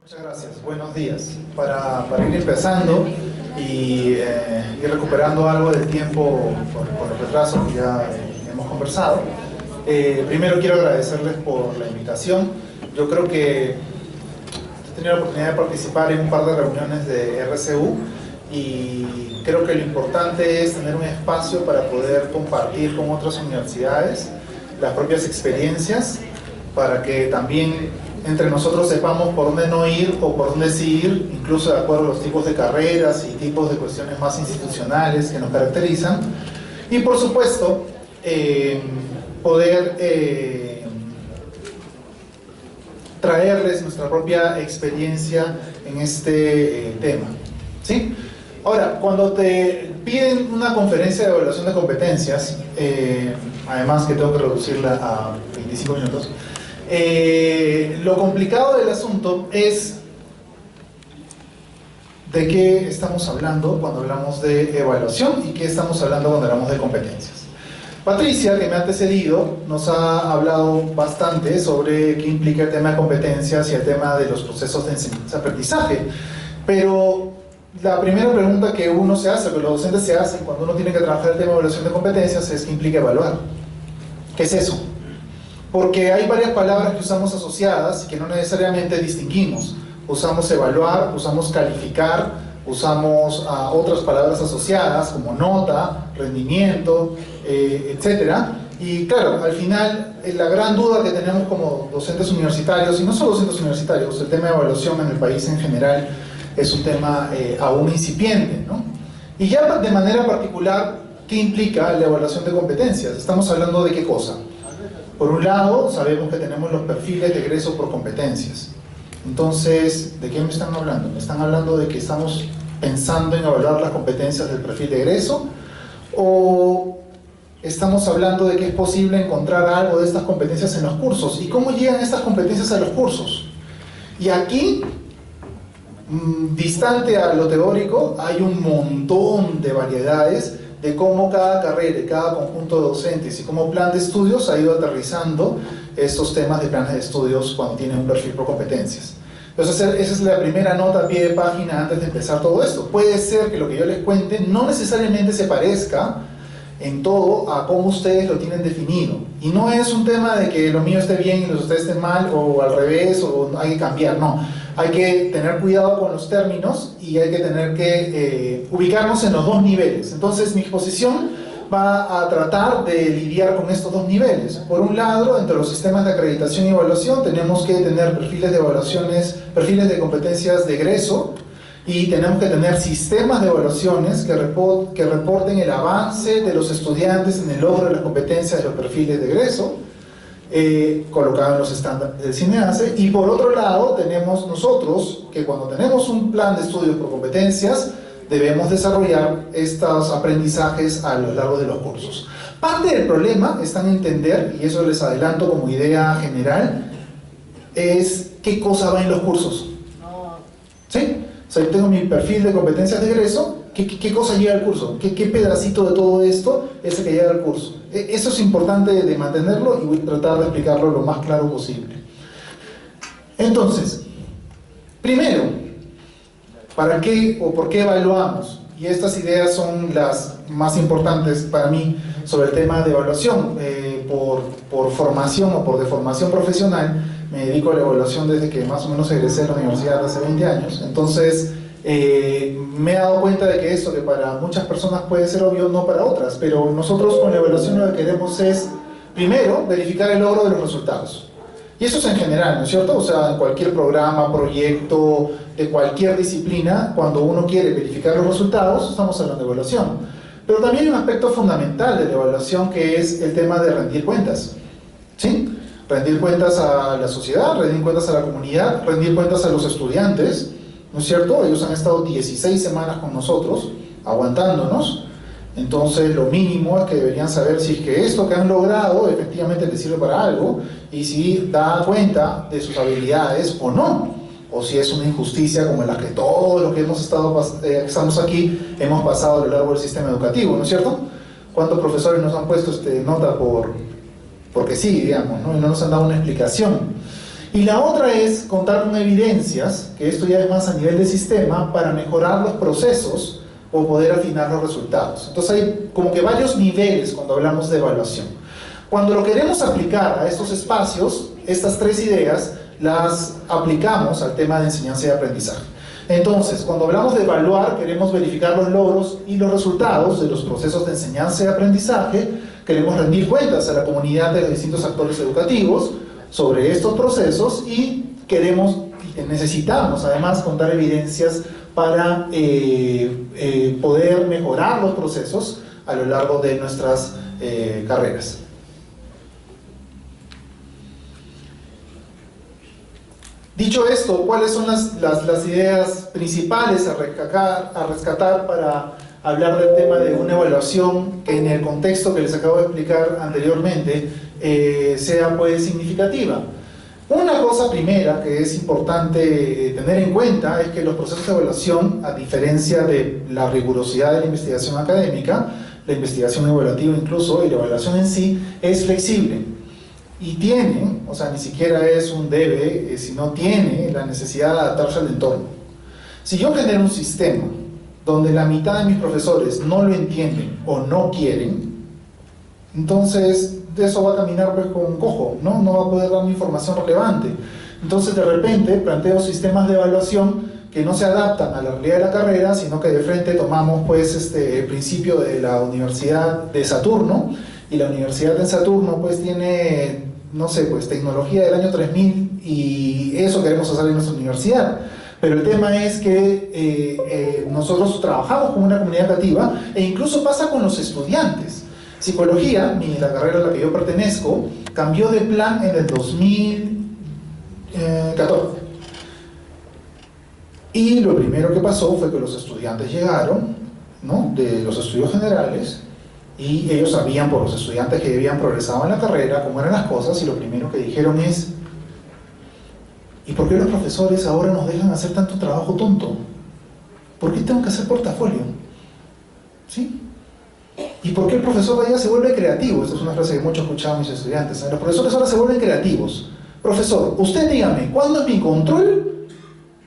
Muchas gracias, buenos días. Para ir empezando y ir recuperando algo del tiempo por el retraso que ya hemos conversado, primero quiero agradecerles por la invitación. Yo creo que he tenido la oportunidad de participar en un par de reuniones de RCU y creo que lo importante es tener un espacio para poder compartir con otras universidades las propias experiencias, para que también entre nosotros sepamos por dónde no ir o por dónde sí ir, incluso de acuerdo a los tipos de carreras y tipos de cuestiones más institucionales que nos caracterizan. Y por supuesto, poder traerles nuestra propia experiencia en este tema, ¿sí? Ahora, cuando te piden una conferencia de evaluación de competencias, además que tengo que reducirla a 25 minutos, lo complicado del asunto es de qué estamos hablando cuando hablamos de evaluación y qué estamos hablando cuando hablamos de competencias. Patricia, que me ha antecedido, nos ha hablado bastante sobre qué implica el tema de competencias y el tema de los procesos de enseñanza-aprendizaje, pero la primera pregunta que uno se hace, que los docentes se hacen cuando uno tiene que trabajar el tema de evaluación de competencias, es qué implica evaluar. ¿Qué es eso? Porque hay varias palabras que usamos asociadas y que no necesariamente distinguimos. Usamos evaluar, usamos calificar, usamos otras palabras asociadas como nota, rendimiento, etc. Y claro, al final la gran duda que tenemos como docentes universitarios, y no solo docentes universitarios, el tema de evaluación en el país en general es un tema aún incipiente, ¿no? Y ya de manera particular, ¿qué implica la evaluación de competencias? Estamos hablando de qué cosa. Por un lado, sabemos que tenemos los perfiles de egreso por competencias. Entonces, ¿de qué me están hablando? Me están hablando de que estamos pensando en evaluar las competencias del perfil de egreso, o estamos hablando de que es posible encontrar algo de estas competencias en los cursos. ¿Y cómo llegan estas competencias a los cursos? Y aquí, distante a lo teórico, hay un montón de variedades de cómo cada carrera y cada conjunto de docentes y como plan de estudios ha ido aterrizando estos temas de planes de estudios cuando tienen un perfil por competencias. Entonces esa es la primera nota a pie de página antes de empezar todo esto. Puede ser que lo que yo les cuente no necesariamente se parezca en todo a cómo ustedes lo tienen definido. Y no es un tema de que lo mío esté bien y los de ustedes estén mal, o al revés, o hay que cambiar, no. Hay que tener cuidado con los términos y hay que tener que ubicarnos en los dos niveles. Entonces mi exposición va a tratar de lidiar con estos dos niveles. Por un lado, entre los sistemas de acreditación y evaluación tenemos que tener perfiles de evaluaciones, perfiles de competencias de egreso, y tenemos que tener sistemas de evaluaciones que reporten el avance de los estudiantes en el logro de las competencias de los perfiles de egreso, colocado en los estándares del CINEACE. Y por otro lado tenemos nosotros que cuando tenemos un plan de estudios por competencias debemos desarrollar estos aprendizajes a lo largo de los cursos. Parte del problema está en entender, y eso les adelanto como idea general, es qué cosa va en los cursos. ¿Sí? O sea, yo tengo mi perfil de competencias de egreso, ¿qué cosa llega al curso? ¿Qué pedacito de todo esto es el que llega al curso? Eso es importante de mantenerlo y voy a tratar de explicarlo lo más claro posible. Entonces, primero, ¿para qué o por qué evaluamos? Y estas ideas son las más importantes para mí sobre el tema de evaluación. Por formación o por deformación profesional, me dedico a la evaluación desde que más o menos egresé de la universidad hace 20 años. Entonces, me he dado cuenta de que esto que para muchas personas puede ser obvio, no para otras, pero nosotros con la evaluación lo que queremos es, primero, verificar el logro de los resultados. Y eso es en general, ¿no es cierto? O sea, en cualquier programa, proyecto, de cualquier disciplina, cuando uno quiere verificar los resultados, estamos hablando de evaluación. Pero también hay un aspecto fundamental de la evaluación que es el tema de rendir cuentas, ¿sí? Rendir cuentas a la sociedad, rendir cuentas a la comunidad, rendir cuentas a los estudiantes, ¿no es cierto? Ellos han estado 16 semanas con nosotros, aguantándonos. Entonces lo mínimo es que deberían saber si es que esto que han logrado efectivamente les sirve para algo y si da cuenta de sus habilidades o no, o si es una injusticia como en la que todos los que estamos aquí hemos pasado a lo largo del sistema educativo, ¿no es cierto? ¿Cuántos profesores nos han puesto nota porque sí, digamos, ¿no? Y no nos han dado una explicación? Y la otra es contar con evidencias, que esto ya es más a nivel de sistema, para mejorar los procesos o poder afinar los resultados. Entonces hay como que varios niveles cuando hablamos de evaluación. Cuando lo queremos aplicar a estos espacios, estas tres ideas las aplicamos al tema de enseñanza y aprendizaje. Entonces, cuando hablamos de evaluar, queremos verificar los logros y los resultados de los procesos de enseñanza y aprendizaje, queremos rendir cuentas a la comunidad de los distintos actores educativos sobre estos procesos y necesitamos además contar evidencias para poder mejorar los procesos a lo largo de nuestras carreras. Dicho esto, ¿cuáles son las ideas principales a rescatar para hablar del tema de una evaluación que en el contexto que les acabo de explicar anteriormente sea pues significativa? Una cosa primera que es importante tener en cuenta es que los procesos de evaluación, a diferencia de la rigurosidad de la investigación académica, la investigación evaluativa incluso y la evaluación en sí, es flexible. Y tiene, o sea, ni siquiera es un debe, sino tiene la necesidad de adaptarse al entorno. Si yo genero un sistema donde la mitad de mis profesores no lo entienden o no quieren, entonces de eso va a caminar pues con cojo, ¿no? No va a poder darme información relevante. Entonces de repente planteo sistemas de evaluación que no se adaptan a la realidad de la carrera, sino que de frente tomamos pues el principio de la Universidad de Saturno, y la Universidad de Saturno pues tiene, no sé, pues tecnología del año 3000 y eso queremos hacer en nuestra universidad. Pero el tema es que nosotros trabajamos con una comunidad educativa e incluso pasa con los estudiantes. Psicología, la carrera a la que yo pertenezco, cambió de plan en el 2014. Y lo primero que pasó fue que los estudiantes llegaron, ¿no?, de los estudios generales, y ellos sabían por los estudiantes que habían progresado en la carrera cómo eran las cosas, y lo primero que dijeron es: ¿y por qué los profesores ahora nos dejan hacer tanto trabajo tonto? ¿Por qué tengo que hacer portafolio? ¿Sí? ¿Y por qué el profesor allá se vuelve creativo? Esta es una frase que mucho escuchado a mis estudiantes. Los profesores ahora se vuelven creativos. Profesor, usted dígame, ¿cuándo es mi control?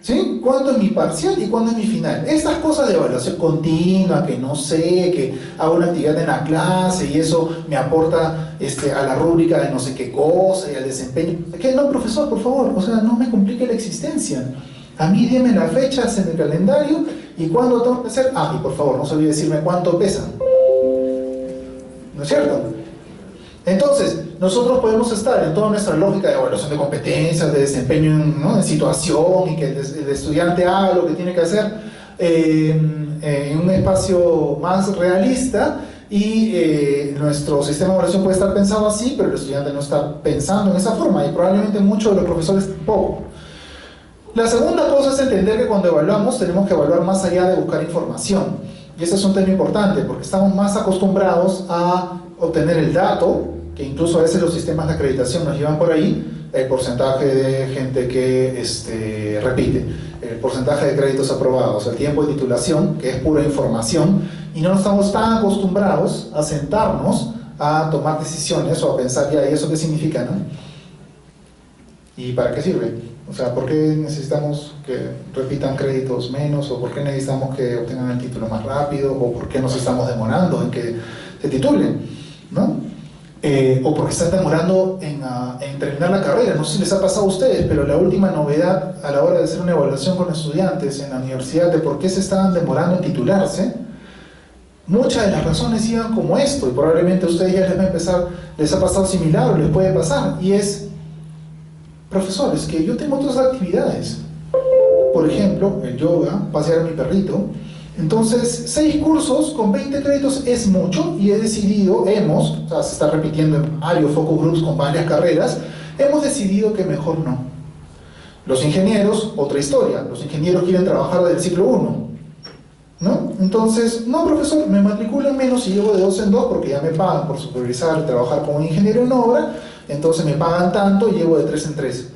¿Sí? ¿Cuándo es mi parcial y cuándo es mi final? Estas cosas de evaluación continua, que no sé, que hago una actividad en la clase y eso me aporta a la rúbrica de no sé qué cosa y al desempeño. ¿Qué? No, profesor, por favor, o sea, no me complique la existencia. A mí dime las fechas en el calendario y cuándo tengo que hacer. Ah, y por favor, no se olvide decirme cuánto pesa. ¿No es cierto? Entonces, nosotros podemos estar en toda nuestra lógica de evaluación de competencias, de desempeño, ¿no?, en situación, y que el estudiante haga lo que tiene que hacer en un espacio más realista, y nuestro sistema de evaluación puede estar pensado así, pero el estudiante no está pensando en esa forma, y probablemente muchos de los profesores tampoco. La segunda cosa es entender que cuando evaluamos tenemos que evaluar más allá de buscar información, y ese es un tema importante porque estamos más acostumbrados a obtener el dato, que incluso a veces los sistemas de acreditación nos llevan por ahí, el porcentaje de gente que repite, el porcentaje de créditos aprobados, el tiempo de titulación, que es pura información, y no estamos tan acostumbrados a sentarnos a tomar decisiones o a pensar, ya, ¿y eso qué significa, no? ¿Y para qué sirve? O sea, ¿por qué necesitamos que repitan créditos menos? ¿O por qué necesitamos que obtengan el título más rápido? ¿O por qué nos estamos demorando en que se titulen? ¿No? O porque están demorando en terminar la carrera. No sé si les ha pasado a ustedes, pero la última novedad a la hora de hacer una evaluación con estudiantes en la universidad de por qué se estaban demorando en titularse, muchas de las razones iban como esto, y probablemente a ustedes ya les ha pasado similar o les puede pasar, y es: profesor, es que yo tengo otras actividades, por ejemplo, el yoga, pasear a mi perrito. Entonces, 6 cursos con 20 créditos es mucho, y he decidido, o sea, se está repitiendo en varios focus groups con varias carreras, hemos decidido que mejor no. Los ingenieros, otra historia, los ingenieros quieren trabajar del ciclo 1, ¿no? Entonces, no, profesor, me matriculan menos y llevo de 2 en 2 porque ya me pagan por supervisar y trabajar como ingeniero en obra, entonces me pagan tanto y llevo de 3 en 3.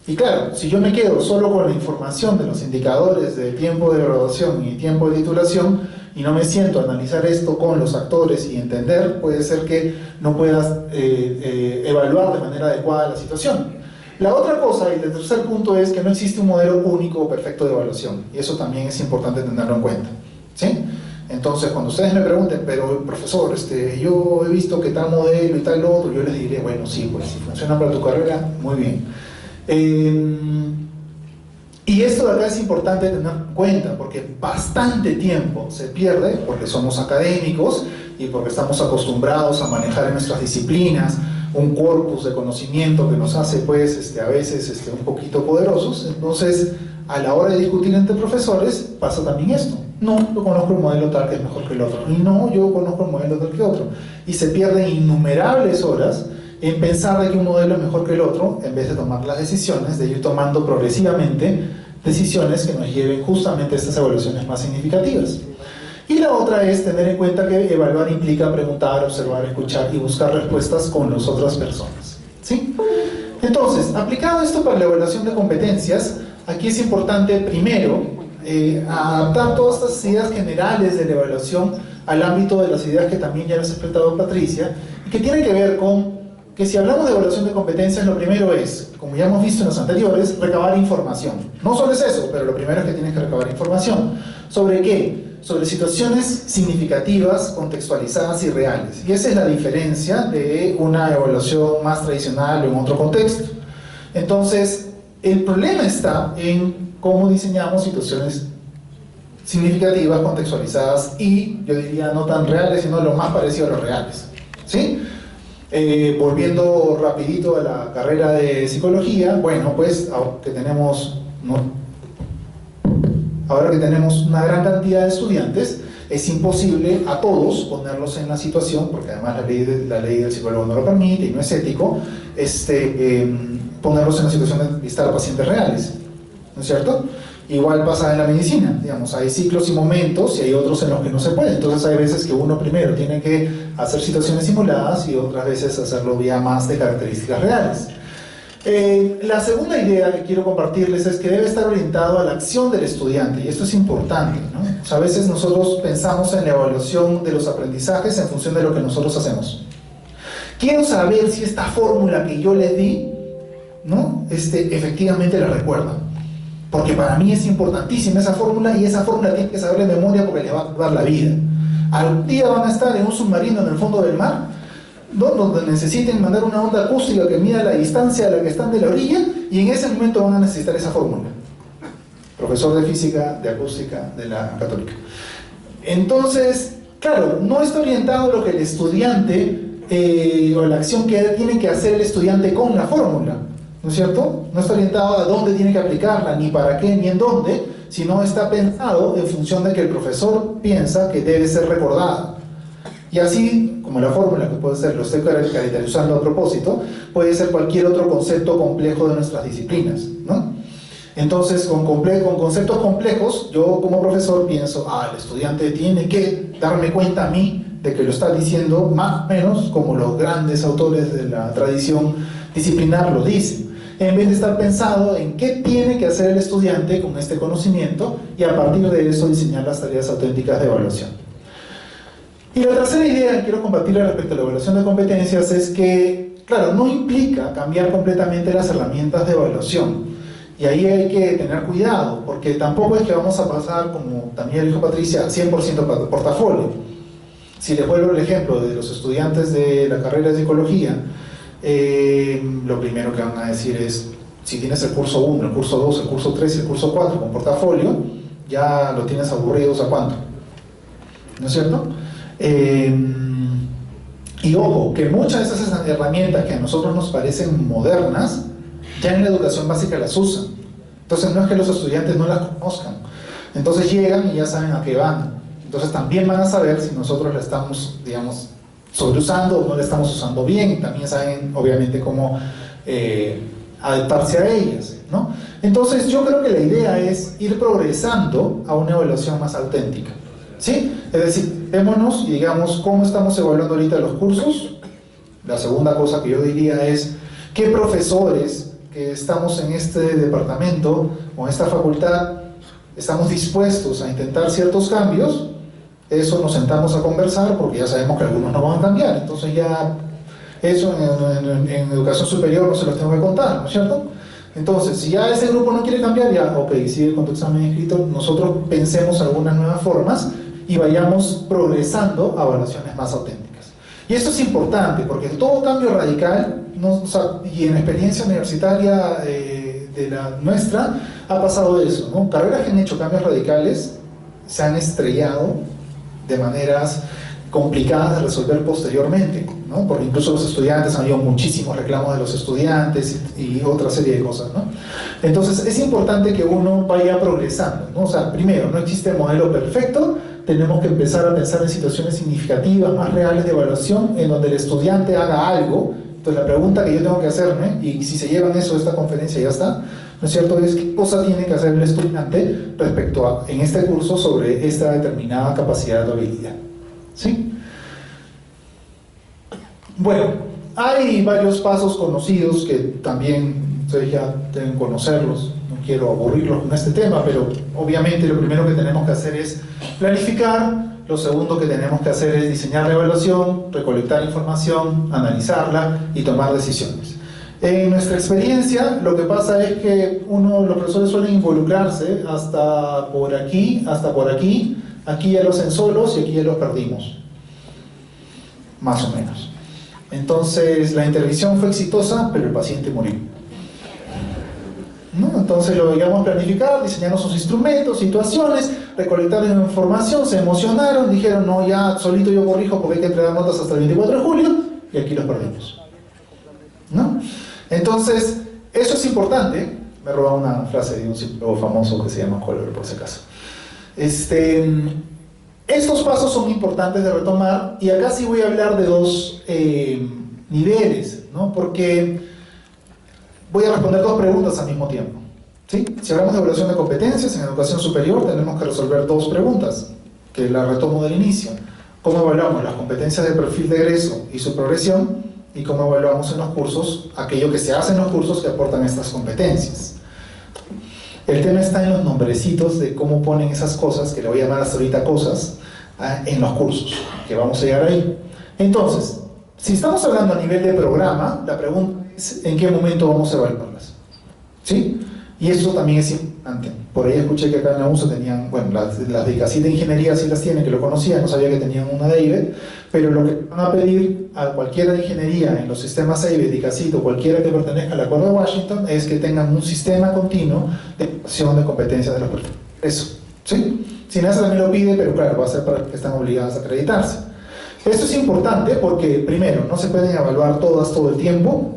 Y claro, si yo me quedo solo con la información de los indicadores de tiempo de graduación y tiempo de titulación y no me siento a analizar esto con los actores y entender, puede ser que no puedas evaluar de manera adecuada la situación. La otra cosa, y el tercer punto, es que no existe un modelo único o perfecto de evaluación, y eso también es importante tenerlo en cuenta, ¿sí? Entonces, cuando ustedes me pregunten, pero profesor, yo he visto que tal modelo y tal otro, yo les diré, bueno, sí, pues si funciona para tu carrera, muy bien. Y esto de acá es importante tener en cuenta, porque bastante tiempo se pierde, porque somos académicos y porque estamos acostumbrados a manejar en nuestras disciplinas un corpus de conocimiento que nos hace, pues, a veces un poquito poderosos. Entonces, a la hora de discutir entre profesores, pasa también esto. No, yo conozco el modelo tal que es mejor que el otro. Y no, yo conozco el modelo tal que otro. Y se pierden innumerables horas en pensar de que un modelo es mejor que el otro, en vez de tomar las decisiones, de ir tomando progresivamente decisiones que nos lleven justamente a estas evaluaciones más significativas. Y la otra es tener en cuenta que evaluar implica preguntar, observar, escuchar y buscar respuestas con las otras personas, ¿sí? Entonces, aplicado esto para la evaluación de competencias, aquí es importante primero adaptar todas estas ideas generales de la evaluación al ámbito de las ideas que también ya les ha explicado Patricia, y que tienen que ver con que si hablamos de evaluación de competencias, lo primero es, como ya hemos visto en los anteriores, recabar información. No solo es eso, pero lo primero es que tienes que recabar información. ¿Sobre qué? Sobre situaciones significativas, contextualizadas y reales. Y esa es la diferencia de una evaluación más tradicional o en otro contexto. Entonces, el problema está en cómo diseñamos situaciones significativas, contextualizadas y, yo diría, no tan reales, sino lo más parecido a los reales, ¿sí? Volviendo rapidito a la carrera de psicología, bueno, pues ahora que tenemos una gran cantidad de estudiantes, es imposible a todos ponerlos en la situación, porque además la ley del psicólogo no lo permite y no es ético, ponerlos en la situación de entrevistar a pacientes reales, ¿no es cierto? Igual pasa en la medicina, digamos, hay ciclos y momentos y hay otros en los que no se puede. Entonces hay veces que uno primero tiene que hacer situaciones simuladas y otras veces hacerlo ya más de características reales. La segunda idea que quiero compartirles es que debe estar orientado a la acción del estudiante, y esto es importante, ¿no? O sea, a veces nosotros pensamos en la evaluación de los aprendizajes en función de lo que nosotros hacemos. Quiero saber si esta fórmula que yo les di, ¿no? Efectivamente la recuerdan. Porque para mí es importantísima esa fórmula, y esa fórmula tiene que saber de memoria porque les va a dar la vida. Al día van a estar en un submarino en el fondo del mar, donde necesiten mandar una onda acústica que mida la distancia a la que están de la orilla, y en ese momento van a necesitar esa fórmula. Profesor de física, de acústica de la Católica. Entonces, claro, no está orientado a lo que el estudiante, o la acción que tiene que hacer el estudiante con la fórmula, ¿no es cierto? No está orientado a dónde tiene que aplicarla, ni para qué, ni en dónde, sino está pensado en función de que el profesor piensa que debe ser recordada. Y así, como la fórmula que puede ser, lo estoy caracterizando a propósito, puede ser cualquier otro concepto complejo de nuestras disciplinas, ¿no? Entonces, con conceptos complejos, yo como profesor pienso, el estudiante tiene que darme cuenta a mí de que lo está diciendo más o menos como los grandes autores de la tradición disciplinar lo dicen, en vez de estar pensado en qué tiene que hacer el estudiante con este conocimiento y a partir de eso diseñar las tareas auténticas de evaluación. Y la tercera idea que quiero compartir respecto a la evaluación de competencias es que, claro, no implica cambiar completamente las herramientas de evaluación. Y ahí hay que tener cuidado, porque tampoco es que vamos a pasar, como también dijo Patricia, al 100% portafolio. Si les vuelvo el ejemplo de los estudiantes de la carrera de psicología, lo primero que van a decir es, si tienes el curso 1, el curso 2, el curso 3 y el curso 4 con portafolio, ya lo tienes aburridos a cuánto, ¿no es cierto? Y ojo, que muchas de esas herramientas que a nosotros nos parecen modernas, ya en la educación básica las usan. Entonces no es que los estudiantes no las conozcan, entonces llegan y ya saben a qué van. Entonces también van a saber si nosotros la estamos, digamos, sobreusando o no la estamos usando bien, y también saben obviamente cómo adaptarse a ellas, ¿no? Entonces yo creo que la idea es ir progresando a una evaluación más auténtica, ¿sí? Es decir, démonos y digamos cómo estamos evaluando ahorita los cursos. La segunda cosa que yo diría es qué profesores que estamos en este departamento o en esta facultad estamos dispuestos a intentar ciertos cambios. Eso nos sentamos a conversar porque ya sabemos que algunos no van a cambiar, entonces ya Eso en educación superior no se los tengo que contar, ¿no es cierto? Entonces, si ya ese grupo no quiere cambiar, ya, ok, sigue con tu examen escrito, nosotros pensemos algunas nuevas formas y vayamos progresando a evaluaciones más auténticas. Y esto es importante, porque todo cambio radical, no, o sea, y en la experiencia universitaria de la nuestra, ha pasado eso, ¿no? Carreras que han hecho cambios radicales se han estrellado de maneras complicadas de resolver posteriormente, ¿no? Porque incluso los estudiantes, han habido muchísimos reclamos de los estudiantes y otra serie de cosas, ¿no? Entonces es importante que uno vaya progresando, ¿no? O sea, primero, no existe modelo perfecto, tenemos que empezar a pensar en situaciones significativas, más reales de evaluación, en donde el estudiante haga algo. Entonces la pregunta que yo tengo que hacerme, y si se llevan eso de esta conferencia ya está, ¿no es cierto?, es qué cosa tiene que hacer el estudiante respecto a, en este curso, sobre esta determinada capacidad o habilidad. ¿Sí? Bueno, hay varios pasos conocidos que también ustedes ya deben conocerlos, no quiero aburrirlos con este tema, pero obviamente lo primero que tenemos que hacer es planificar, lo segundo que tenemos que hacer es diseñar la evaluación, recolectar información, analizarla y tomar decisiones. En nuestra experiencia, lo que pasa es que los profesores suelen involucrarse hasta por aquí, aquí ya los hacen solos y aquí ya los perdimos, más o menos. Entonces la intervención fue exitosa, pero el paciente murió, ¿no? Entonces lo llegamos a planificar, diseñamos sus instrumentos, situaciones, recolectaron información, se emocionaron, dijeron, no, ya solito yo corrijo porque hay que entregar notas hasta el 24 de julio, y aquí los perdimos, ¿no? Entonces, eso es importante. Me he robado una frase de un psicólogo famoso que se llama Colbert, por si acaso. Estos pasos son importantes de retomar, y acá sí voy a hablar de dos niveles, ¿no? Porque voy a responder dos preguntas al mismo tiempo, ¿sí? Si hablamos de evaluación de competencias en educación superior, tenemos que resolver dos preguntas, que la retomo del inicio. ¿Cómo evaluamos las competencias del perfil de egreso y su progresión? Y cómo evaluamos en los cursos aquello que se hace en los cursos que aportan estas competencias. El tema está en los nombrecitos de cómo ponen esas cosas, que le voy a llamar hasta ahorita cosas, en los cursos, que vamos a llegar ahí. Entonces, si estamos hablando a nivel de programa, la pregunta es ¿en qué momento vamos a evaluarlas? ¿Sí? Y eso también es importante. Por ahí escuché que acá en la UNSO tenían, bueno, las de ICACIT de ingeniería sí las tienen, que lo conocía, no sabía que tenían una de IBET, pero lo que van a pedir a cualquiera de ingeniería en los sistemas IBET, ICACIT o cualquiera que pertenezca al Acuerdo de Washington es que tengan un sistema continuo de evaluación de competencias de los perfiles. Eso, ¿sí? SINASA también lo pide, pero claro, va a ser para los que están obligados a acreditarse. Esto es importante porque, primero, no se pueden evaluar todas todo el tiempo,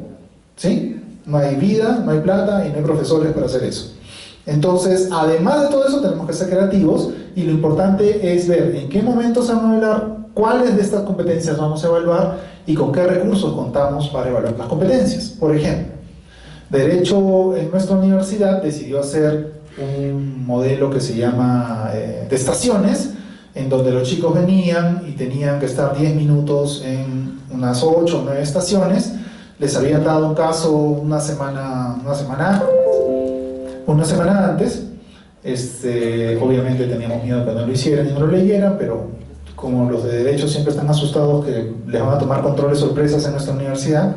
¿sí? No hay vida, no hay plata y no hay profesores para hacer eso. Entonces, además de todo eso, tenemos que ser creativos, y lo importante es ver en qué momentos se van a evaluar, cuáles de estas competencias vamos a evaluar y con qué recursos contamos para evaluar las competencias. Por ejemplo, Derecho en nuestra universidad decidió hacer un modelo que se llama de estaciones, en donde los chicos venían y tenían que estar 10 minutos en unas 8 o 9 estaciones. Les habían dado un caso una semana antes. Obviamente teníamos miedo de que no lo hicieran y no lo leyeran, pero como los de Derecho siempre están asustados que les van a tomar controles sorpresas en nuestra universidad,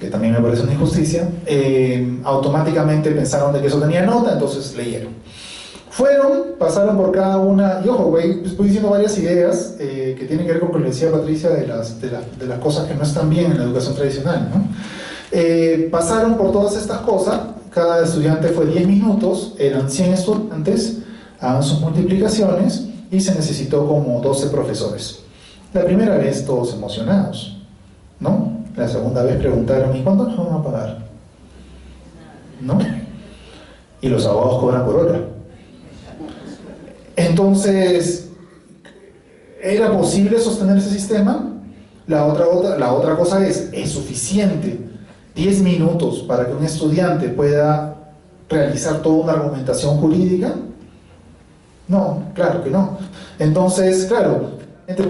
que también me parece una injusticia, automáticamente pensaron de que eso tenía nota, entonces leyeron. Pasaron por cada una, y ojo, voy diciendo varias ideas que tienen que ver con lo que decía Patricia de las cosas que no están bien en la educación tradicional, ¿no? Pasaron por todas estas cosas, cada estudiante fue 10 minutos, eran 100 estudiantes, hagan sus multiplicaciones, y se necesitó como 12 profesores. La primera vez todos emocionados, ¿no? La segunda vez preguntaron, ¿y cuánto nos van a pagar? ¿No? Y los abogados cobran por hora. Entonces, ¿era posible sostener ese sistema? La otra cosa ¿es suficiente 10 minutos para que un estudiante pueda realizar toda una argumentación jurídica? No, claro que no. Entonces, claro,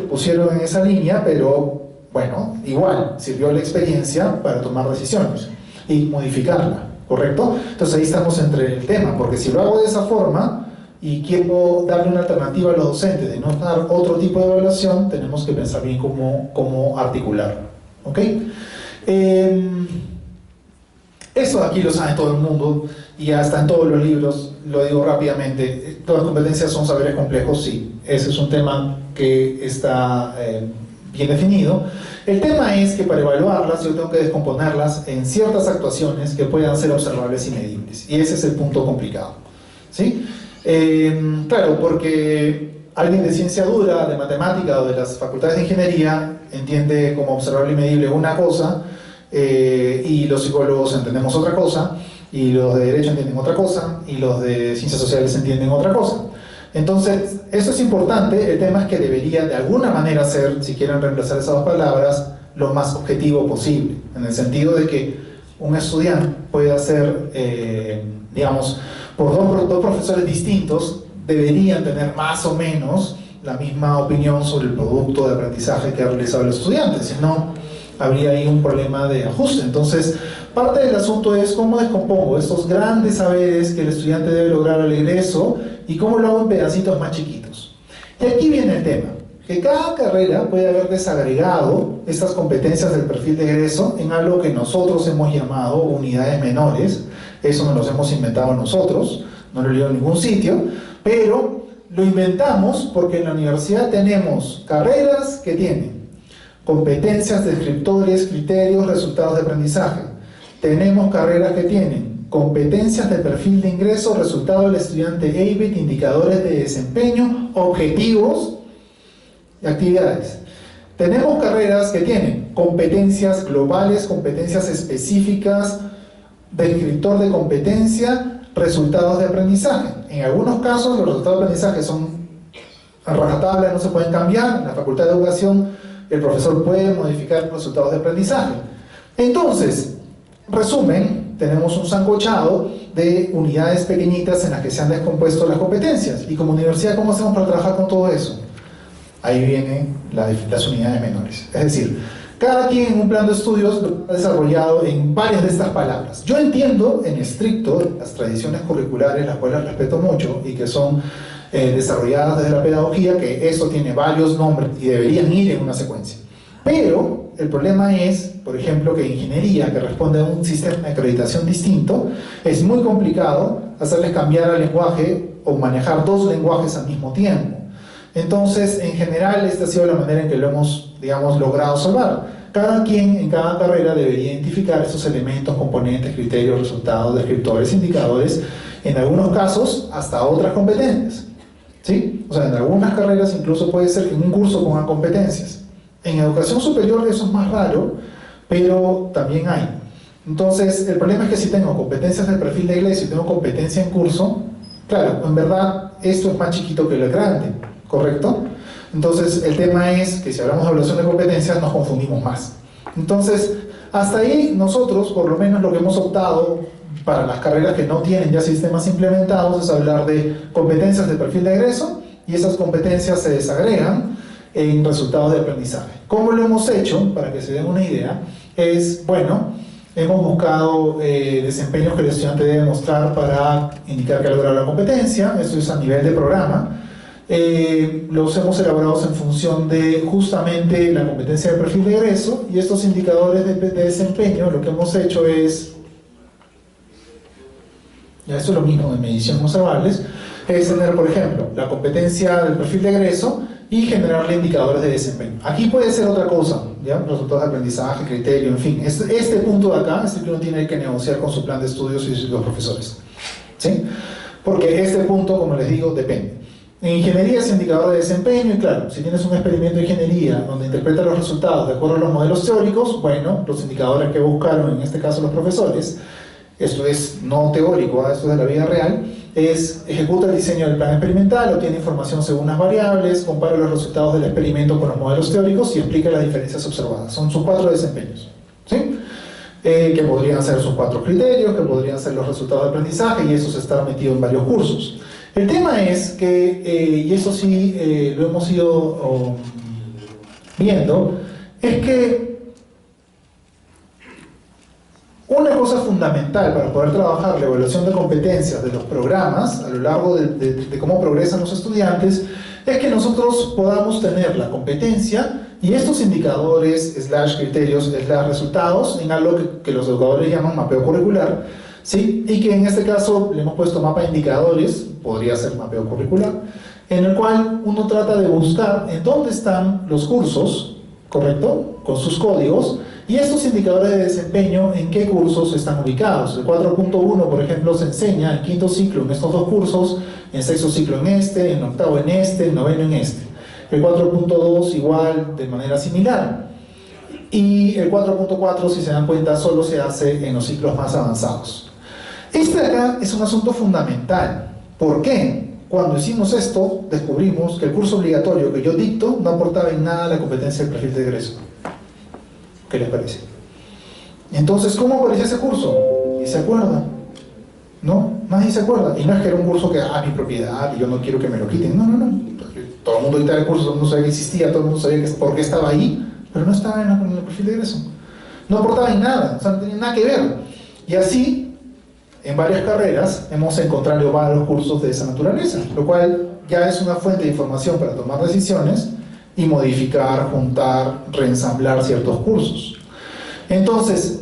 pusieron en esa línea, pero bueno, igual, sirvió la experiencia para tomar decisiones y modificarla, ¿correcto? Entonces ahí estamos entre el tema, porque si lo hago de esa forma y quiero darle una alternativa a los docentes de no dar otro tipo de evaluación, tenemos que pensar bien cómo articular, ¿ok? Eso aquí lo sabe todo el mundo y hasta en todos los libros, lo digo rápidamente, todas las competencias son saberes complejos, sí, ese es un tema que está bien definido. El tema es que para evaluarlas yo tengo que descomponerlas en ciertas actuaciones que puedan ser observables y medibles, y ese es el punto complicado, ¿sí? Claro, porque alguien de ciencia dura, de matemática o de las facultades de ingeniería entiende como observable y medible una cosa, y los psicólogos entendemos otra cosa, y los de derecho entienden otra cosa, y los de ciencias sociales entienden otra cosa. Entonces, eso es importante. El tema es que debería de alguna manera ser, si quieren reemplazar esas dos palabras, lo más objetivo posible, en el sentido de que un estudiante pueda ser, digamos, por dos profesores distintos, deberían tener más o menos la misma opinión sobre el producto de aprendizaje que ha realizado el estudiante, si no, habría ahí un problema de ajuste. Entonces, parte del asunto es cómo descompongo estos grandes saberes que el estudiante debe lograr al egreso y cómo lo hago en pedacitos más chiquitos. Y aquí viene el tema, que cada carrera puede haber desagregado estas competencias del perfil de egreso en algo que nosotros hemos llamado unidades menores. Eso nos los hemos inventado nosotros, no lo he leído en ningún sitio, pero lo inventamos porque en la universidad tenemos carreras que tienen competencias, descriptores, criterios, resultados de aprendizaje. Tenemos carreras que tienen competencias de perfil de ingreso, resultado del estudiante EIBET, indicadores de desempeño, objetivos y actividades. Tenemos carreras que tienen competencias globales, competencias específicas, descriptor de competencia, resultados de aprendizaje. En algunos casos los resultados de aprendizaje son a rajatabla, no se pueden cambiar. En la Facultad de Educación el profesor puede modificar los resultados de aprendizaje. Entonces, resumen, tenemos un sancochado de unidades pequeñitas en las que se han descompuesto las competencias. Y como universidad, ¿cómo hacemos para trabajar con todo eso? Ahí vienen las unidades menores. Es decir, cada quien en un plan de estudios lo ha desarrollado en varias de estas palabras. Yo entiendo en estricto las tradiciones curriculares, las cuales respeto mucho y que son desarrolladas desde la pedagogía, que eso tiene varios nombres y deberían ir en una secuencia. Pero el problema es, por ejemplo, que ingeniería, que responde a un sistema de acreditación distinto, es muy complicado hacerles cambiar al lenguaje o manejar dos lenguajes al mismo tiempo. Entonces, en general, esta ha sido la manera en que lo hemos, digamos, logrado salvar. Cada quien en cada carrera debería identificar esos elementos, componentes, criterios, resultados, descriptores, indicadores, en algunos casos hasta otras competencias. ¿Sí? O sea, en algunas carreras incluso puede ser que en un curso pongan competencias. En educación superior eso es más raro, pero también hay. Entonces, el problema es que si tengo competencias del perfil de iglesia y tengo competencia en curso, claro, en verdad esto es más chiquito que lo grande, ¿correcto? Entonces, el tema es que si hablamos de evaluación de competencias nos confundimos más. Entonces, hasta ahí nosotros, por lo menos lo que hemos optado para las carreras que no tienen ya sistemas implementados, es hablar de competencias de perfil de egreso, y esas competencias se desagregan en resultados de aprendizaje. ¿Cómo lo hemos hecho? Para que se den una idea, es, bueno, hemos buscado desempeños que el estudiante debe mostrar para indicar que ha logrado la competencia. Esto es a nivel de programa. Los hemos elaborado en función de justamente la competencia de perfil de egreso, y estos indicadores de desempeño, lo que hemos hecho es, ya esto es lo mismo de medición observables, es tener, por ejemplo, la competencia del perfil de egreso y generarle indicadores de desempeño. Aquí puede ser otra cosa, ¿ya? Resultados de aprendizaje, criterio, en fin. Este punto de acá es el que uno tiene que negociar con su plan de estudios y los profesores, ¿sí? Porque este punto, como les digo, depende. En ingeniería es indicador de desempeño, y claro, si tienes un experimento de ingeniería donde interpreta los resultados de acuerdo a los modelos teóricos, bueno, los indicadores que buscaron, en este caso los profesores, esto es no teórico, esto es de la vida real, es ejecuta el diseño del plan experimental, obtiene información según las variables, compara los resultados del experimento con los modelos teóricos y explica las diferencias observadas. Son sus 4 desempeños, ¿sí? Que podrían ser sus 4 criterios, que podrían ser los resultados de aprendizaje, y eso está metido en varios cursos. El tema es que, y eso sí lo hemos ido viendo, es que una cosa fundamental para poder trabajar la evaluación de competencias de los programas a lo largo de cómo progresan los estudiantes es que nosotros podamos tener la competencia Y estos indicadores, criterios, resultados, en algo que los educadores llaman mapeo curricular, ¿sí? Y que en este caso le hemos puesto mapa de indicadores, podría ser mapeo curricular, en el cual uno trata de buscar en dónde están los cursos, ¿correcto?, con sus códigos, y estos indicadores de desempeño en qué cursos están ubicados. El 4.1, por ejemplo, se enseña en quinto ciclo en estos dos cursos, en sexto ciclo en este, en octavo en este, en noveno en este. El 4.2 igual, de manera similar. Y el 4.4, si se dan cuenta, solo se hace en los ciclos más avanzados. Este de acá es un asunto fundamental. ¿Por qué? Cuando hicimos esto, descubrimos que el curso obligatorio que yo dicto no aportaba en nada a la competencia del perfil de egreso. ¿Qué les parece? Entonces, ¿cómo apareció ese curso? ¿Y se acuerdan? ¿No? Nadie se acuerda. Y no es que era un curso que, mi propiedad, y yo no quiero que me lo quiten. No, no, no. Todo el mundo dictaba el curso, todo el mundo sabía que existía, todo el mundo sabía por qué estaba ahí, pero no estaba en el perfil de egreso. No aportaba en nada, o sea, no tenía nada que ver. Y así, en varias carreras, hemos encontrado varios cursos de esa naturaleza, lo cual ya es una fuente de información para tomar decisiones y modificar, juntar, reensamblar ciertos cursos. Entonces,